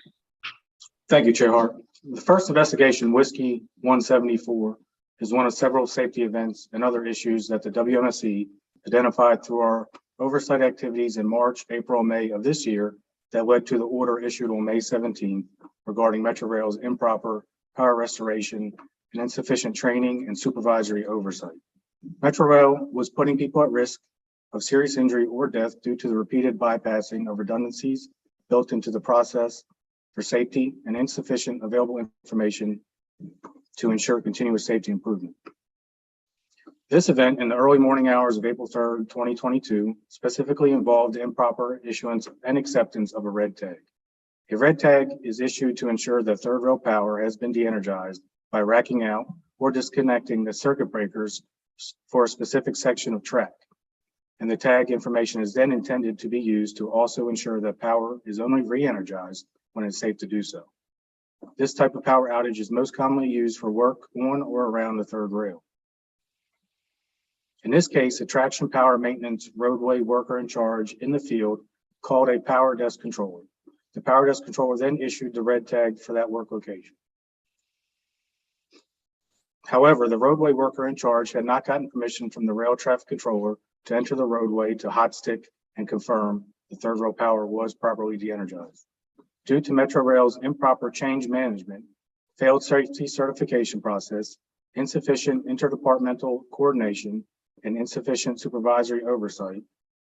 M: Thank you, Chair Hart. The first investigation, Whiskey 174, is one of several safety events and other issues that the WMSC identified through our oversight activities in March, April, May of this year that led to the order issued on May 17th regarding Metrorail's improper power restoration and insufficient training and supervisory oversight. Metrorail was putting people at risk of serious injury or death due to the repeated bypassing of redundancies built into the process for safety and insufficient available information to ensure continuous safety improvement. This event in the early morning hours of April 3rd, 2022, specifically involved improper issuance and acceptance of a red tag. A red tag is issued to ensure that third rail power has been de-energized by racking out or disconnecting the circuit breakers for a specific section of track. And the tag information is then intended to be used to also ensure that power is only re-energized when it's safe to do so. This type of power outage is most commonly used for work on or around the third rail. In this case, a traction power maintenance roadway worker in charge in the field called a power desk controller. The power desk controller then issued the red tag for that work location. However, the roadway worker in charge had not gotten permission from the rail traffic controller to enter the roadway to hot stick and confirm the third rail power was properly de-energized. due to Metrorail's improper change management, failed safety certification process, insufficient interdepartmental coordination, and insufficient supervisory oversight,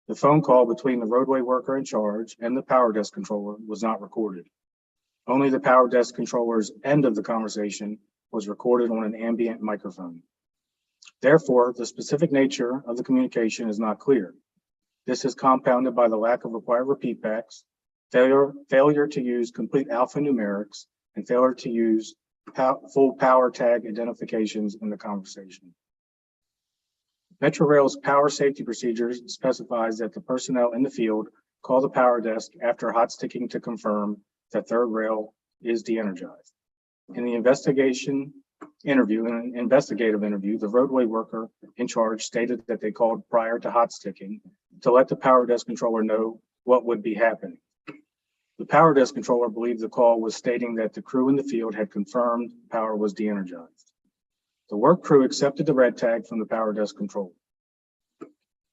M: the phone call between the roadway worker in charge and the power desk controller was not recorded. Only the power desk controller's end of the conversation was recorded on an ambient microphone. Therefore, the specific nature of the communication is not clear. This is compounded by the lack of required repeat backs, failure to use complete alphanumerics, and failure to use full power tag identifications in the conversation. Metrorail's power safety procedures specifies that the personnel in the field call the power desk after hot sticking to confirm that third rail is de-energized. In an investigative interview, the roadway worker in charge stated that they called prior to hot sticking to let the power desk controller know what would be happening. The power desk controller believed the call was stating that the crew in the field had confirmed power was de-energized. The work crew accepted the red tag from the power desk controller.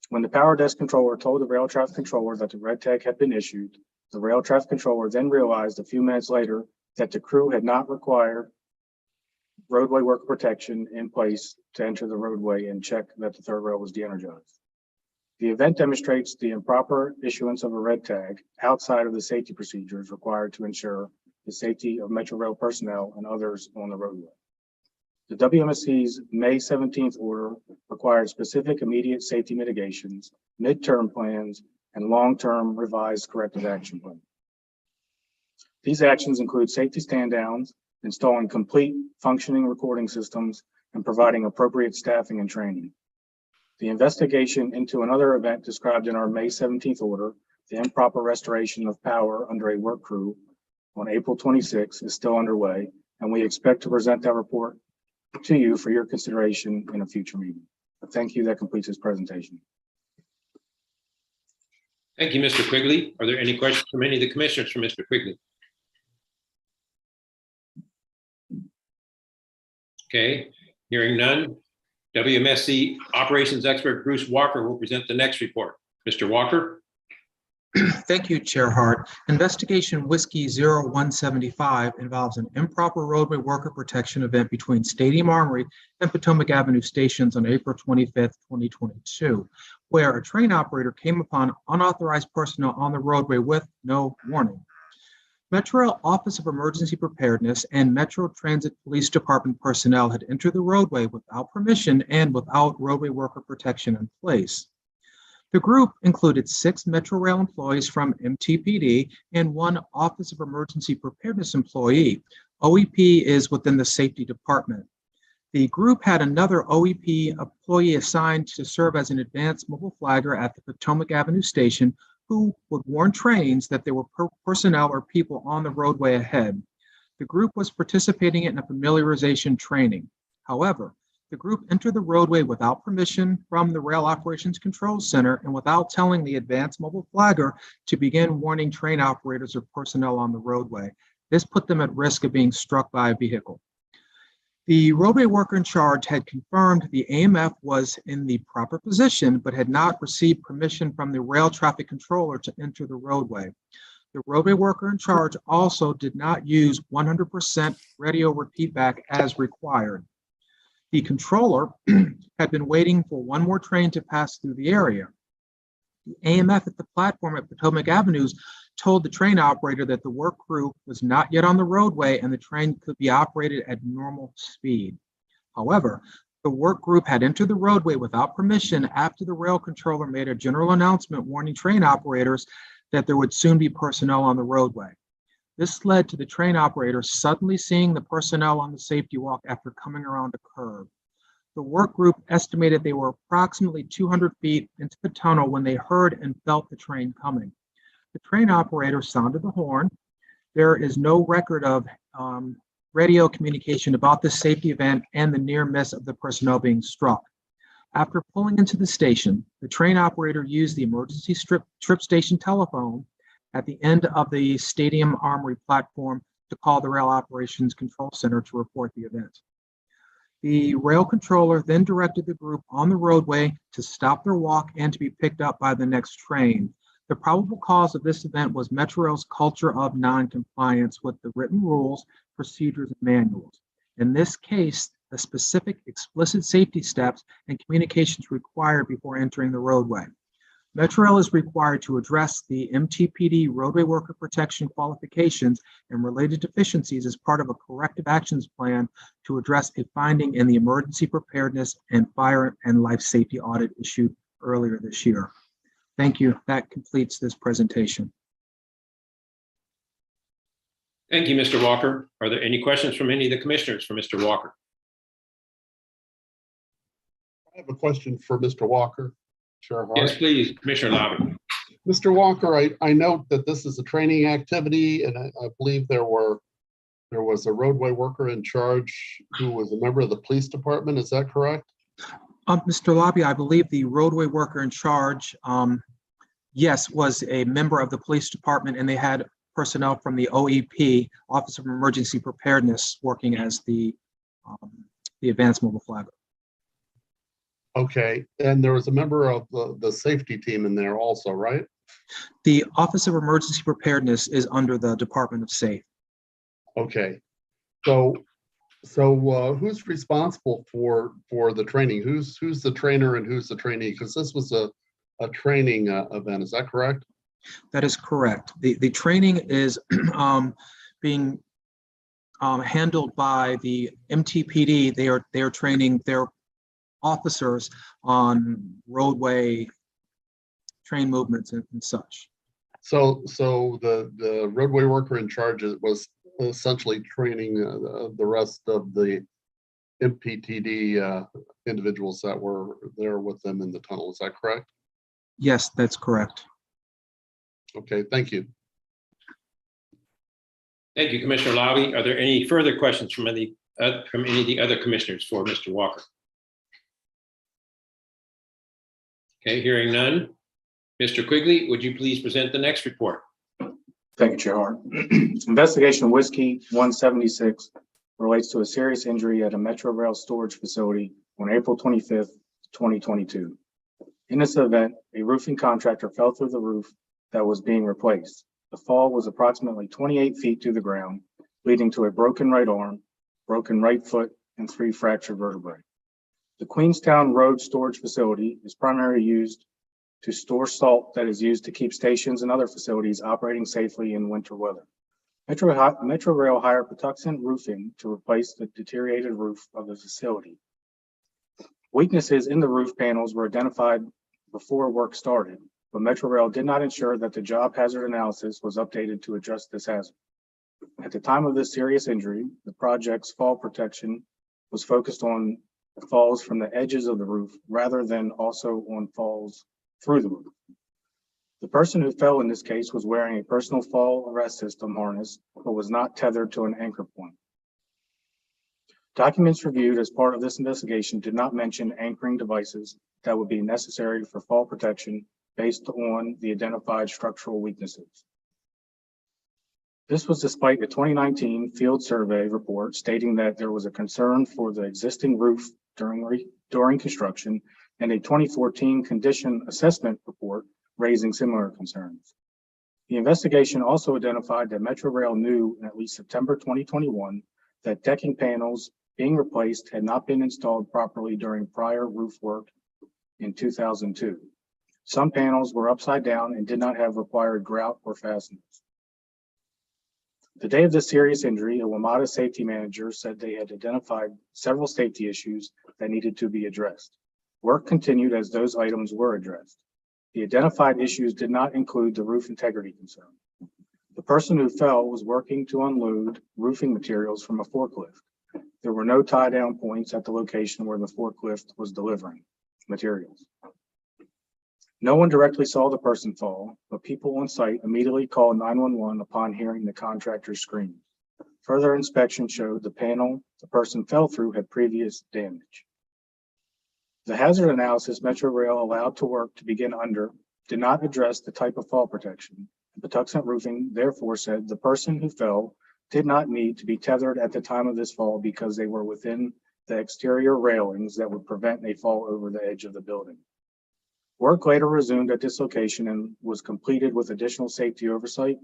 M: When the power desk controller told the rail traffic controller that the red tag had been issued, the rail traffic controller then realized a few minutes later that the crew had not required roadway worker protection in place to enter the roadway and check that the third rail was de-energized. The event demonstrates the improper issuance of a red tag outside of the safety procedures required to ensure the safety of Metrorail personnel and others on the roadway. The WMSC's May 17th order required specific immediate safety mitigations, midterm plans, and long-term revised corrective action plan. These actions include safety stand-downs, installing complete functioning recording systems, and providing appropriate staffing and training. The investigation into another event described in our May 17th order, the improper restoration of power under a work crew on April 26, is still underway, and we expect to present that report to you for your consideration in a future meeting. Thank you. That completes this presentation.
B: Thank you, Mr. Quigley. Are there any questions from any of the commissioners for Mr. Quigley? Okay, hearing none. WMSC operations expert Bruce Walker will present the next report. Mr. Walker.
N: Thank you, Chair Hart. Investigation Whiskey 0175 involves an improper roadway worker protection event between Stadium Armory and Potomac Avenue stations on April 25th, 2022, where a train operator came upon unauthorized personnel on the roadway with no warning. Metrorail Office of Emergency Preparedness and Metro Transit Police Department personnel had entered the roadway without permission and without roadway worker protection in place. The group included 6 Metrorail employees from MTPD and 1 Office of Emergency Preparedness employee. OEP is within the safety department. The group had another OEP employee assigned to serve as an advanced mobile flagger at the Potomac Avenue station, who would warn trains that there were personnel or people on the roadway ahead. The group was participating in a familiarization training. However, the group entered the roadway without permission from the Rail Operations Control Center and without telling the advanced mobile flagger to begin warning train operators or personnel on the roadway. This put them at risk of being struck by a vehicle. The roadway worker in charge had confirmed the AMF was in the proper position, but had not received permission from the rail traffic controller to enter the roadway. The roadway worker in charge also did not use 100% radio repeat back as required. The controller had been waiting for one more train to pass through the area. The AMF at the platform at Potomac Avenues told the train operator that the work crew was not yet on the roadway and the train could be operated at normal speed. However, the work group had entered the roadway without permission after the rail controller made a general announcement warning train operators that there would soon be personnel on the roadway. This led to the train operator suddenly seeing the personnel on the safety walk after coming around a curve. The work group estimated they were approximately 200 feet into the tunnel when they heard and felt the train coming. The train operator sounded the horn. There is no record of radio communication about this safety event and the near miss of the personnel being struck. After pulling into the station, the train operator used the emergency trip station telephone at the end of the Stadium Armory platform to call the Rail Operations Control Center to report the event. The rail controller then directed the group on the roadway to stop their walk and to be picked up by the next train. The probable cause of this event was Metrorail's culture of non-compliance with the written rules, procedures, and manuals. In this case, the specific explicit safety steps and communications required before entering the roadway. Metrorail is required to address the MTPD roadway worker protection qualifications and related deficiencies as part of a corrective actions plan to address a finding in the emergency preparedness and fire and life safety audit issued earlier this year. Thank you. That completes this presentation.
B: Thank you, Mr. Walker. Are there any questions from any of the commissioners for Mr. Walker?
O: I have a question for Mr. Walker. Chair Hart.
B: Yes, please, Commissioner Lobby.
O: Mr. Walker, I note that this is a training activity, and I believe there was a roadway worker in charge who was a member of the police department. Is that correct?
N: Mr. Lobby, I believe the roadway worker in charge, yes, was a member of the police department, and they had personnel from the OEP, Office of Emergency Preparedness, working as the advanced mobile flagger.
O: Okay, and there was a member of the safety team in there also, right?
N: The Office of Emergency Preparedness is under the Department of Safe.
O: Okay, so who's responsible for the training? Who's the trainer and who's the trainee? Because this was a training event, is that correct?
N: That is correct. The training is being handled by the MTPD. They are training their officers on roadway train movements and such.
O: So the roadway worker in charge was essentially training the rest of the MPTD individuals that were there with them in the tunnel. Is that correct?
N: Yes, that's correct.
O: Okay, thank you.
B: Thank you, Commissioner Lobby. Are there any further questions from any of the other commissioners for Mr. Walker? Okay, hearing none. Mr. Quigley, would you please present the next report?
M: Thank you, Chair Hart. Investigation Whiskey 176 relates to a serious injury at a Metrorail storage facility on April 25th, 2022. In this event, a roofing contractor fell through the roof that was being replaced. The fall was approximately 28 feet to the ground, leading to a broken right arm, broken right foot, and 3 fractured vertebrae. The Queenstown Road storage facility is primarily used to store salt that is used to keep stations and other facilities operating safely in winter weather. Metrorail hired Patuxent Roofing to replace the deteriorated roof of the facility. Weaknesses in the roof panels were identified before work started, but Metrorail did not ensure that the job hazard analysis was updated to address this hazard. At the time of this serious injury, the project's fall protection was focused on falls from the edges of the roof rather than also on falls through the roof. The person who fell in this case was wearing a personal fall arrest system harness, but was not tethered to an anchor point. Documents reviewed as part of this investigation did not mention anchoring devices that would be necessary for fall protection based on the identified structural weaknesses. This was despite a 2019 field survey report stating that there was a concern for the existing roof during construction and a 2014 condition assessment report raising similar concerns. The investigation also identified that Metrorail knew in at least September 2021 that decking panels being replaced had not been installed properly during prior roof work in 2002. Some panels were upside down and did not have required grout or fasteners. The day of this serious injury, a WMATA safety manager said they had identified several safety issues that needed to be addressed. Work continued as those items were addressed. The identified issues did not include the roof integrity concern. The person who fell was working to unload roofing materials from a forklift. There were no tie-down points at the location where the forklift was delivering materials. No one directly saw the person fall, but people on site immediately called 911 upon hearing the contractor's scream. Further inspection showed the panel the person fell through had previous damage. The hazard analysis Metrorail allowed to work to begin under did not address the type of fall protection. Patuxent Roofing therefore said the person who fell did not need to be tethered at the time of this fall because they were within the exterior railings that would prevent a fall over the edge of the building. Work later resumed at this location and was completed with additional safety oversight,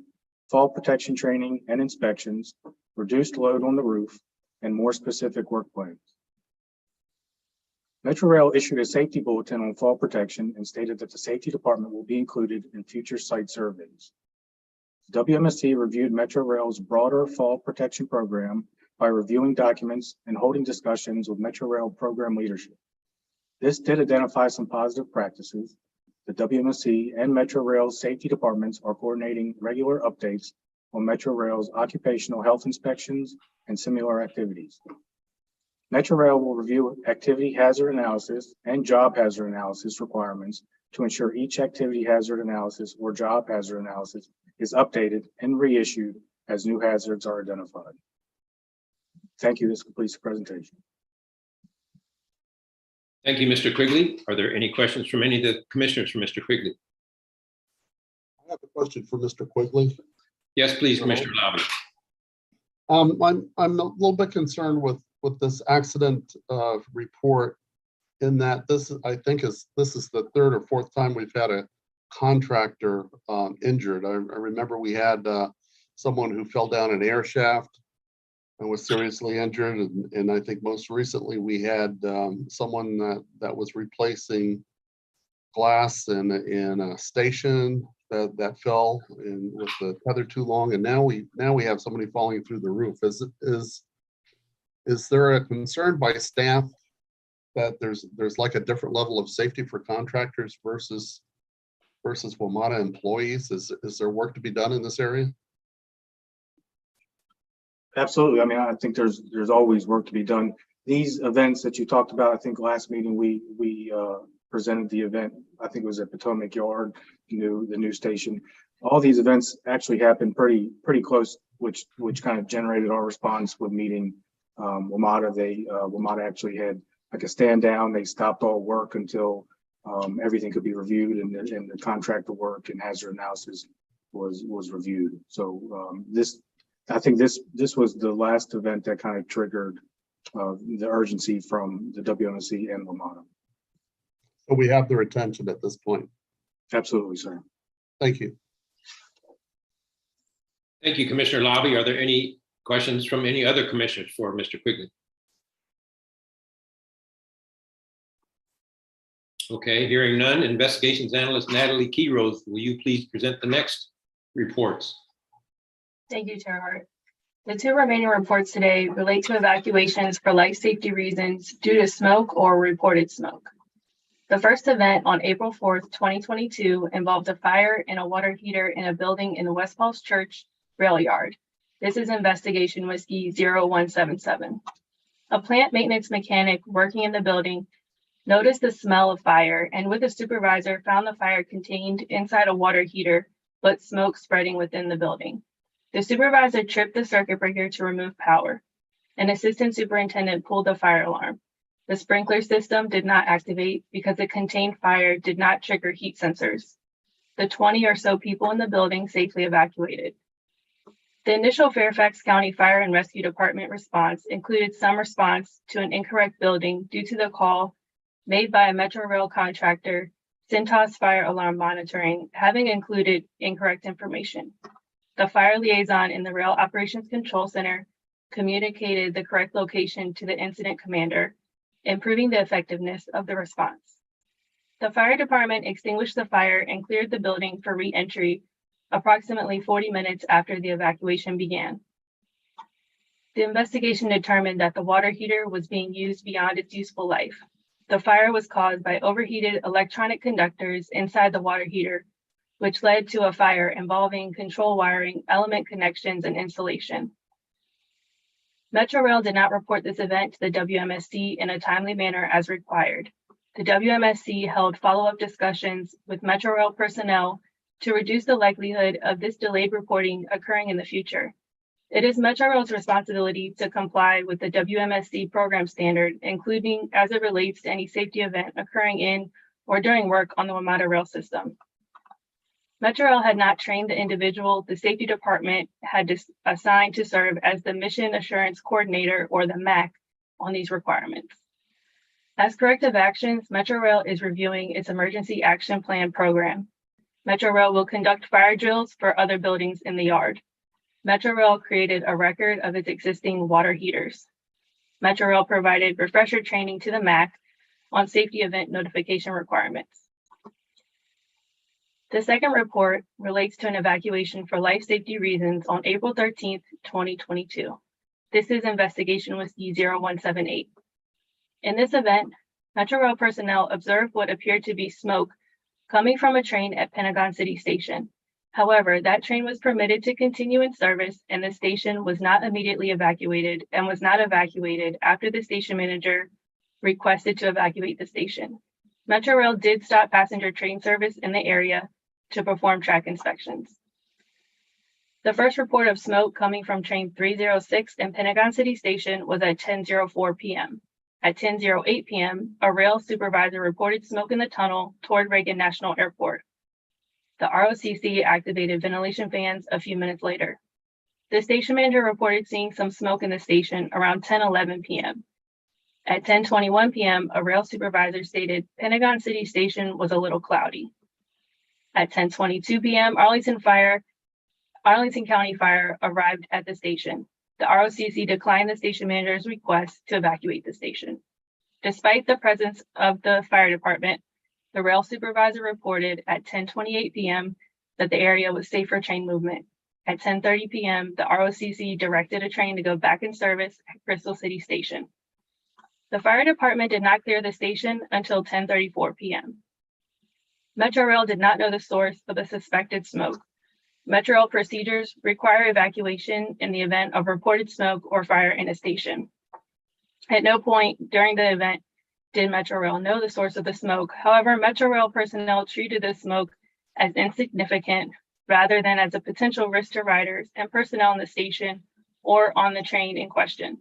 M: fall protection training and inspections, reduced load on the roof, and more specific work plans. Metrorail issued a safety bulletin on fall protection and stated that the safety department will be included in future site surveys. WMSC reviewed Metrorail's broader fall protection program by reviewing documents and holding discussions with Metrorail program leadership. This did identify some positive practices. The WMSC and Metrorail's safety departments are coordinating regular updates on Metrorail's occupational health inspections and similar activities. Metrorail will review activity hazard analysis and job hazard analysis requirements to ensure each activity hazard analysis or job hazard analysis is updated and reissued as new hazards are identified. Thank you. This completes the presentation.
B: Thank you, Mr. Quigley. Are there any questions from any of the commissioners for Mr. Quigley?
O: I have a question for Mr. Quigley.
B: Yes, please, Commissioner Lobby.
O: I'm a little bit concerned with this accident report, in that this is the third or fourth time we've had a contractor injured. I remember we had someone who fell down an air shaft and was seriously injured, and I think most recently we had someone that was replacing glass in a station that fell and with the tether too long, and now we have somebody falling through the roof. Is there a concern by staff that there's like a different level of safety for contractors versus WMATA employees? Is there work to be done in this area?
M: Absolutely. I mean, I think there's always work to be done. These events that you talked about, I think last meeting we presented the event. I think it was at Potomac Yard, the new station. All these events actually happened pretty close, which kind of generated our response with meeting WMATA. WMATA actually had like a stand down. They stopped all work until everything could be reviewed, and the contractor work and hazard analysis was reviewed. So I think this was the last event that kind of triggered the urgency from the WMSC and WMATA.
O: So we have their attention at this point.
M: Absolutely, sir.
O: Thank you.
B: Thank you, Commissioner Lobby. Are there any questions from any other commissioners for Mr. Quigley? Okay, hearing none. Investigations Analyst Natalie Keyrose, will you please present the next reports?
P: Thank you, Chair Hart. The two remaining reports today relate to evacuations for life safety reasons due to smoke or reported smoke. The first event on April 4th, 2022 involved a fire in a water heater in a building in the West Falls Church rail yard. This is Investigation Whiskey 0177. A plant maintenance mechanic working in the building noticed the smell of fire and with a supervisor found the fire contained inside a water heater, but smoke spreading within the building. The supervisor tripped the circuit breaker to remove power. An assistant superintendent pulled the fire alarm. The sprinkler system did not activate because the contained fire did not trigger heat sensors. The 20 or so people in the building safely evacuated. The initial Fairfax County Fire and Rescue Department response included some response to an incorrect building due to the call made by a Metrorail contractor, Cintas Fire Alarm Monitoring, having included incorrect information. The fire liaison in the Rail Operations Control Center communicated the correct location to the incident commander, improving the effectiveness of the response. The fire department extinguished the fire and cleared the building for re-entry approximately 40 minutes after the evacuation began. The investigation determined that the water heater was being used beyond its useful life. The fire was caused by overheated electronic conductors inside the water heater, which led to a fire involving control wiring, element connections, and insulation. Metrorail did not report this event to the WMSC in a timely manner as required. The WMSC held follow-up discussions with Metrorail personnel to reduce the likelihood of this delayed reporting occurring in the future. It is Metrorail's responsibility to comply with the WMSC program standard, including as it relates to any safety event occurring in or during work on the WMATA rail system. Metrorail had not trained the individual the safety department had assigned to serve as the Mission Assurance Coordinator, or the MAC, on these requirements. As corrective actions, Metrorail is reviewing its emergency action plan program. Metrorail will conduct fire drills for other buildings in the yard. Metrorail created a record of its existing water heaters. Metrorail provided refresher training to the MAC on safety event notification requirements. The second report relates to an evacuation for life safety reasons on April 13th, 2022. This is investigation with E0178. In this event, Metrorail personnel observed what appeared to be smoke coming from a train at Pentagon City Station. However, that train was permitted to continue in service and the station was not immediately evacuated and was not evacuated after the station manager requested to evacuate the station. Metrorail did stop passenger train service in the area to perform track inspections. The first report of smoke coming from train 306 in Pentagon City Station was at 10:04 p.m. At 10:08 p.m., a rail supervisor reported smoke in the tunnel toward Reagan National Airport. The ROCC activated ventilation fans a few minutes later. The station manager reported seeing some smoke in the station around 10:11 p.m. At 10:21 p.m., a rail supervisor stated Pentagon City Station was a little cloudy. At 10:22 p.m., Arlington County Fire arrived at the station. The ROCC declined the station manager's request to evacuate the station. Despite the presence of the fire department, the rail supervisor reported at 10:28 p.m. that the area was safe for train movement. At 10:30 p.m., the ROCC directed a train to go back in service at Crystal City Station. The fire department did not clear the station until 10:34 p.m. Metrorail did not know the source of the suspected smoke. Metrorail procedures require evacuation in the event of reported smoke or fire in a station. At no point during the event did Metrorail know the source of the smoke. However, Metrorail personnel treated the smoke as insignificant rather than as a potential risk to riders and personnel in the station or on the train in question.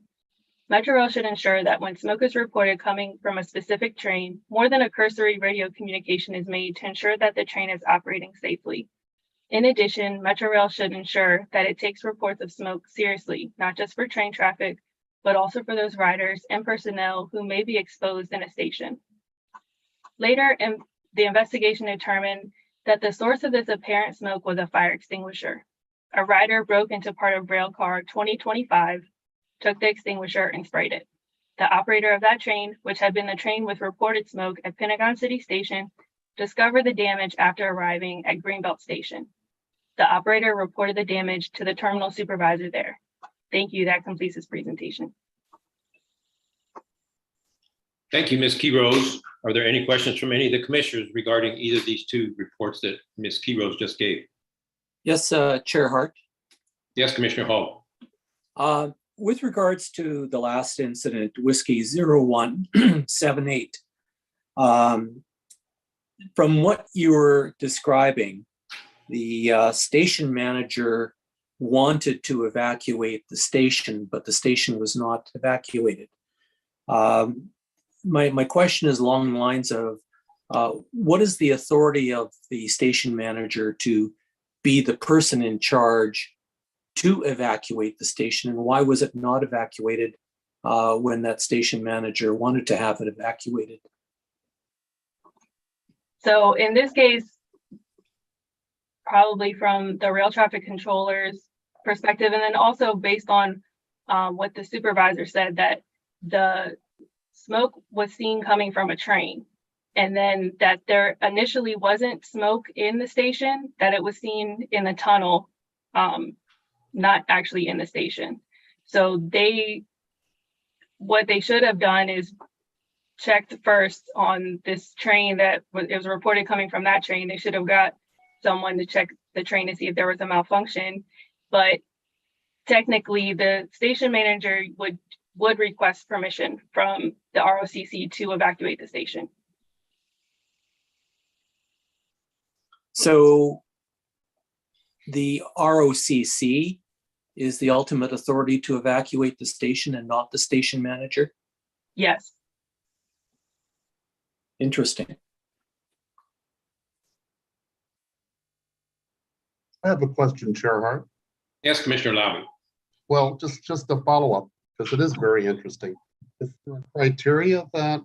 P: Metrorail should ensure that when smoke is reported coming from a specific train, more than a cursory radio communication is made to ensure that the train is operating safely. In addition, Metrorail should ensure that it takes reports of smoke seriously, not just for train traffic, but also for those riders and personnel who may be exposed in a station. Later, the investigation determined that the source of this apparent smoke was a fire extinguisher. A rider broke into part of rail car 2025, took the extinguisher and sprayed it. The operator of that train, which had been the train with reported smoke at Pentagon City Station, discovered the damage after arriving at Greenbelt Station. The operator reported the damage to the terminal supervisor there. Thank you. That completes this presentation.
B: Thank you, Ms. Keyrose. Are there any questions from any of the commissioners regarding either of these two reports that Ms. Keyrose just gave?
J: Yes, Chair Hart.
B: Yes, Commissioner Hall.
J: With regards to the last incident, Whiskey 0178, from what you were describing, the station manager wanted to evacuate the station, but the station was not evacuated. My question is along the lines of, what is the authority of the station manager to be the person in charge to evacuate the station, and why was it not evacuated when that station manager wanted to have it evacuated?
P: So in this case, probably from the rail traffic controller's perspective, and then also based on what the supervisor said, that the smoke was seen coming from a train, and then that there initially wasn't smoke in the station, that it was seen in the tunnel, not actually in the station. So what they should have done is checked first on this train that it was reported coming from that train. They should have got someone to check the train to see if there was a malfunction. But technically, the station manager would request permission from the ROCC to evacuate the station.
J: So the ROCC is the ultimate authority to evacuate the station and not the station manager?
P: Yes.
J: Interesting.
O: I have a question, Chair Hart.
B: Yes, Commissioner Lowry.
O: Well, just a follow-up, because it is very interesting. Is there a criteria that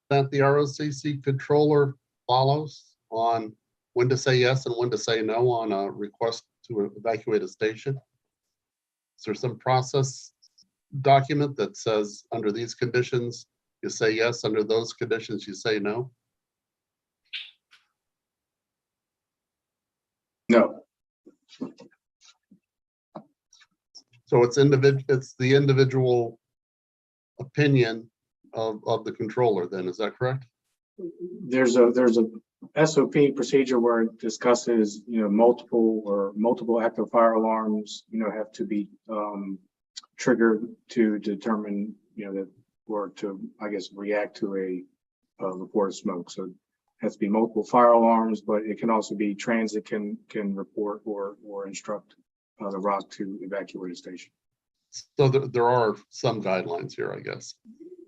O: that the ROCC controller follows on when to say yes and when to say no on a request to evacuate a station? Is there some process document that says under these conditions, you say yes, under those conditions, you say no?
M: No.
O: So it's the individual opinion of the controller then, is that correct?
M: There's a SOP procedure where it discusses, multiple active fire alarms, have to be triggered to determine, that or to, I guess, react to a report of smoke. So it has to be multiple fire alarms, but it can also be transit can report or instruct the ROC to evacuate a station.
O: So there are some guidelines here, I guess.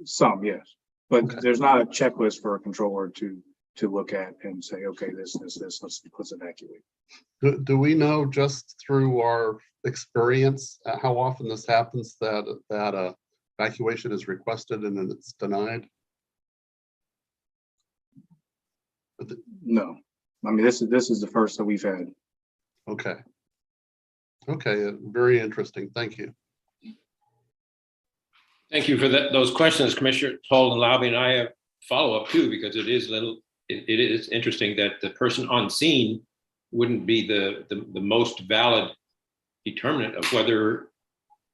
M: Some, yes, but there's not a checklist for a controller to look at and say, okay, this, let's evacuate.
O: Do we know just through our experience how often this happens that evacuation is requested and then it's denied?
M: No, I mean, this is the first that we've had.
O: Okay. Okay, very interesting. Thank you.
B: Thank you for those questions, Commissioner Toll and Lobby, and I have follow-up too, because it is interesting that the person on scene wouldn't be the most valid determinant of whether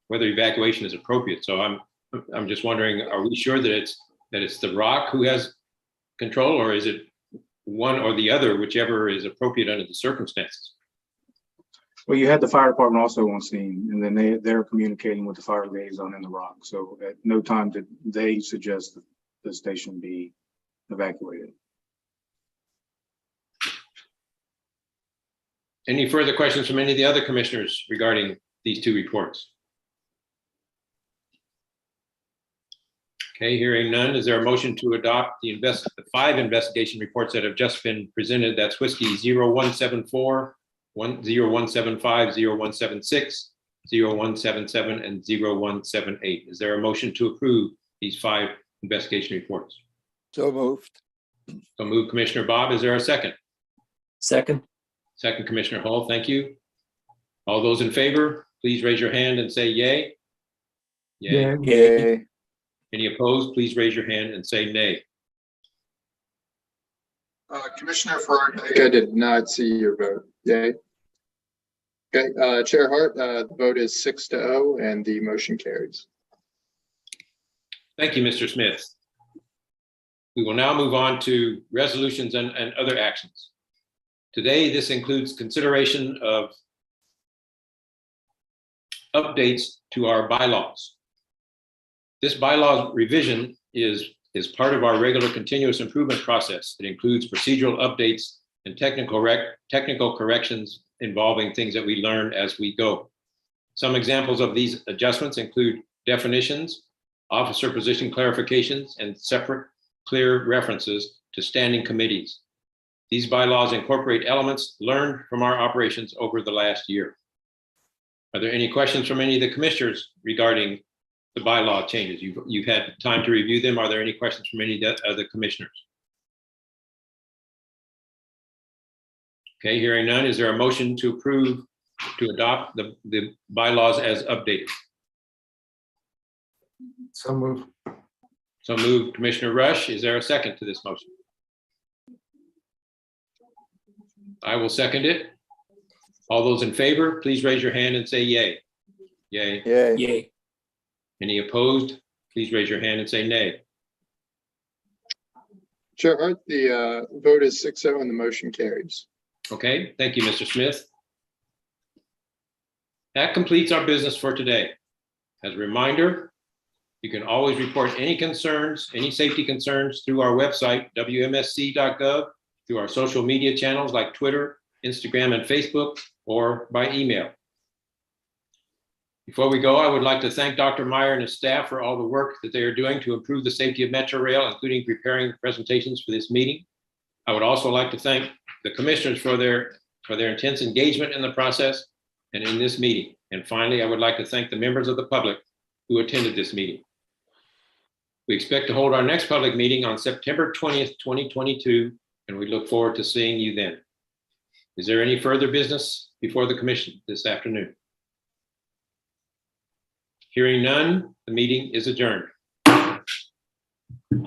B: evacuation is appropriate. So I'm just wondering, are we sure that it's the ROC who has control, or is it one or the other, whichever is appropriate under the circumstances?
M: Well, you had the fire department also on scene, and then they're communicating with the fire liaison in the ROC. So at no time did they suggest that the station be evacuated.
B: Any further questions from any of the other commissioners regarding these two reports? Okay, hearing none, is there a motion to adopt the 5 investigation reports that have just been presented? That's Whiskey 0174, 0175, 0176, 0177, and 0178. Is there a motion to approve these 5 investigation reports?
G: So moved.
B: So moved, Commissioner Bob. Is there a second?
J: Second.
B: Second, Commissioner Hall. Thank you. All those in favor, please raise your hand and say yay. Yay.
G: Yay.
B: Any opposed, please raise your hand and say nay.
E: Commissioner Farrar, I did not see your vote. Yay. Okay, Chair Hart, the vote is 6-0 and the motion carries.
B: Thank you, Mr. Smith. We will now move on to resolutions and other actions. Today, this includes consideration of updates to our bylaws. This bylaw revision is part of our regular continuous improvement process. It includes procedural updates and technical corrections involving things that we learn as we go. Some examples of these adjustments include definitions, officer position clarifications, and separate clear references to standing committees. These bylaws incorporate elements learned from our operations over the last year. Are there any questions from any of the commissioners regarding the bylaw changes? You've had time to review them. Are there any questions from any of the commissioners? Okay, hearing none, is there a motion to approve to adopt the bylaws as updated?
G: So moved.
B: So moved, Commissioner Rush. Is there a second to this motion? I will second it. All those in favor, please raise your hand and say yay. Yay.
G: Yay.
J: Yay.
B: Any opposed? Please raise your hand and say nay.
E: Chair Hart, the vote is 6-0 and the motion carries.
B: Okay, thank you, Mr. Smith. That completes our business for today. As a reminder, you can always report any concerns, any safety concerns through our website, wmsc.gov, through our social media channels like Twitter, Instagram, and Facebook, or by email. Before we go, I would like to thank Dr. Meyer and his staff for all the work that they are doing to improve the safety of Metrorail, including preparing presentations for this meeting. I would also like to thank the commissioners for their intense engagement in the process and in this meeting. And finally, I would like to thank the members of the public who attended this meeting. We expect to hold our next public meeting on September 20th, 2022, and we look forward to seeing you then. Is there any further business before the commission this afternoon? Hearing none, the meeting is adjourned.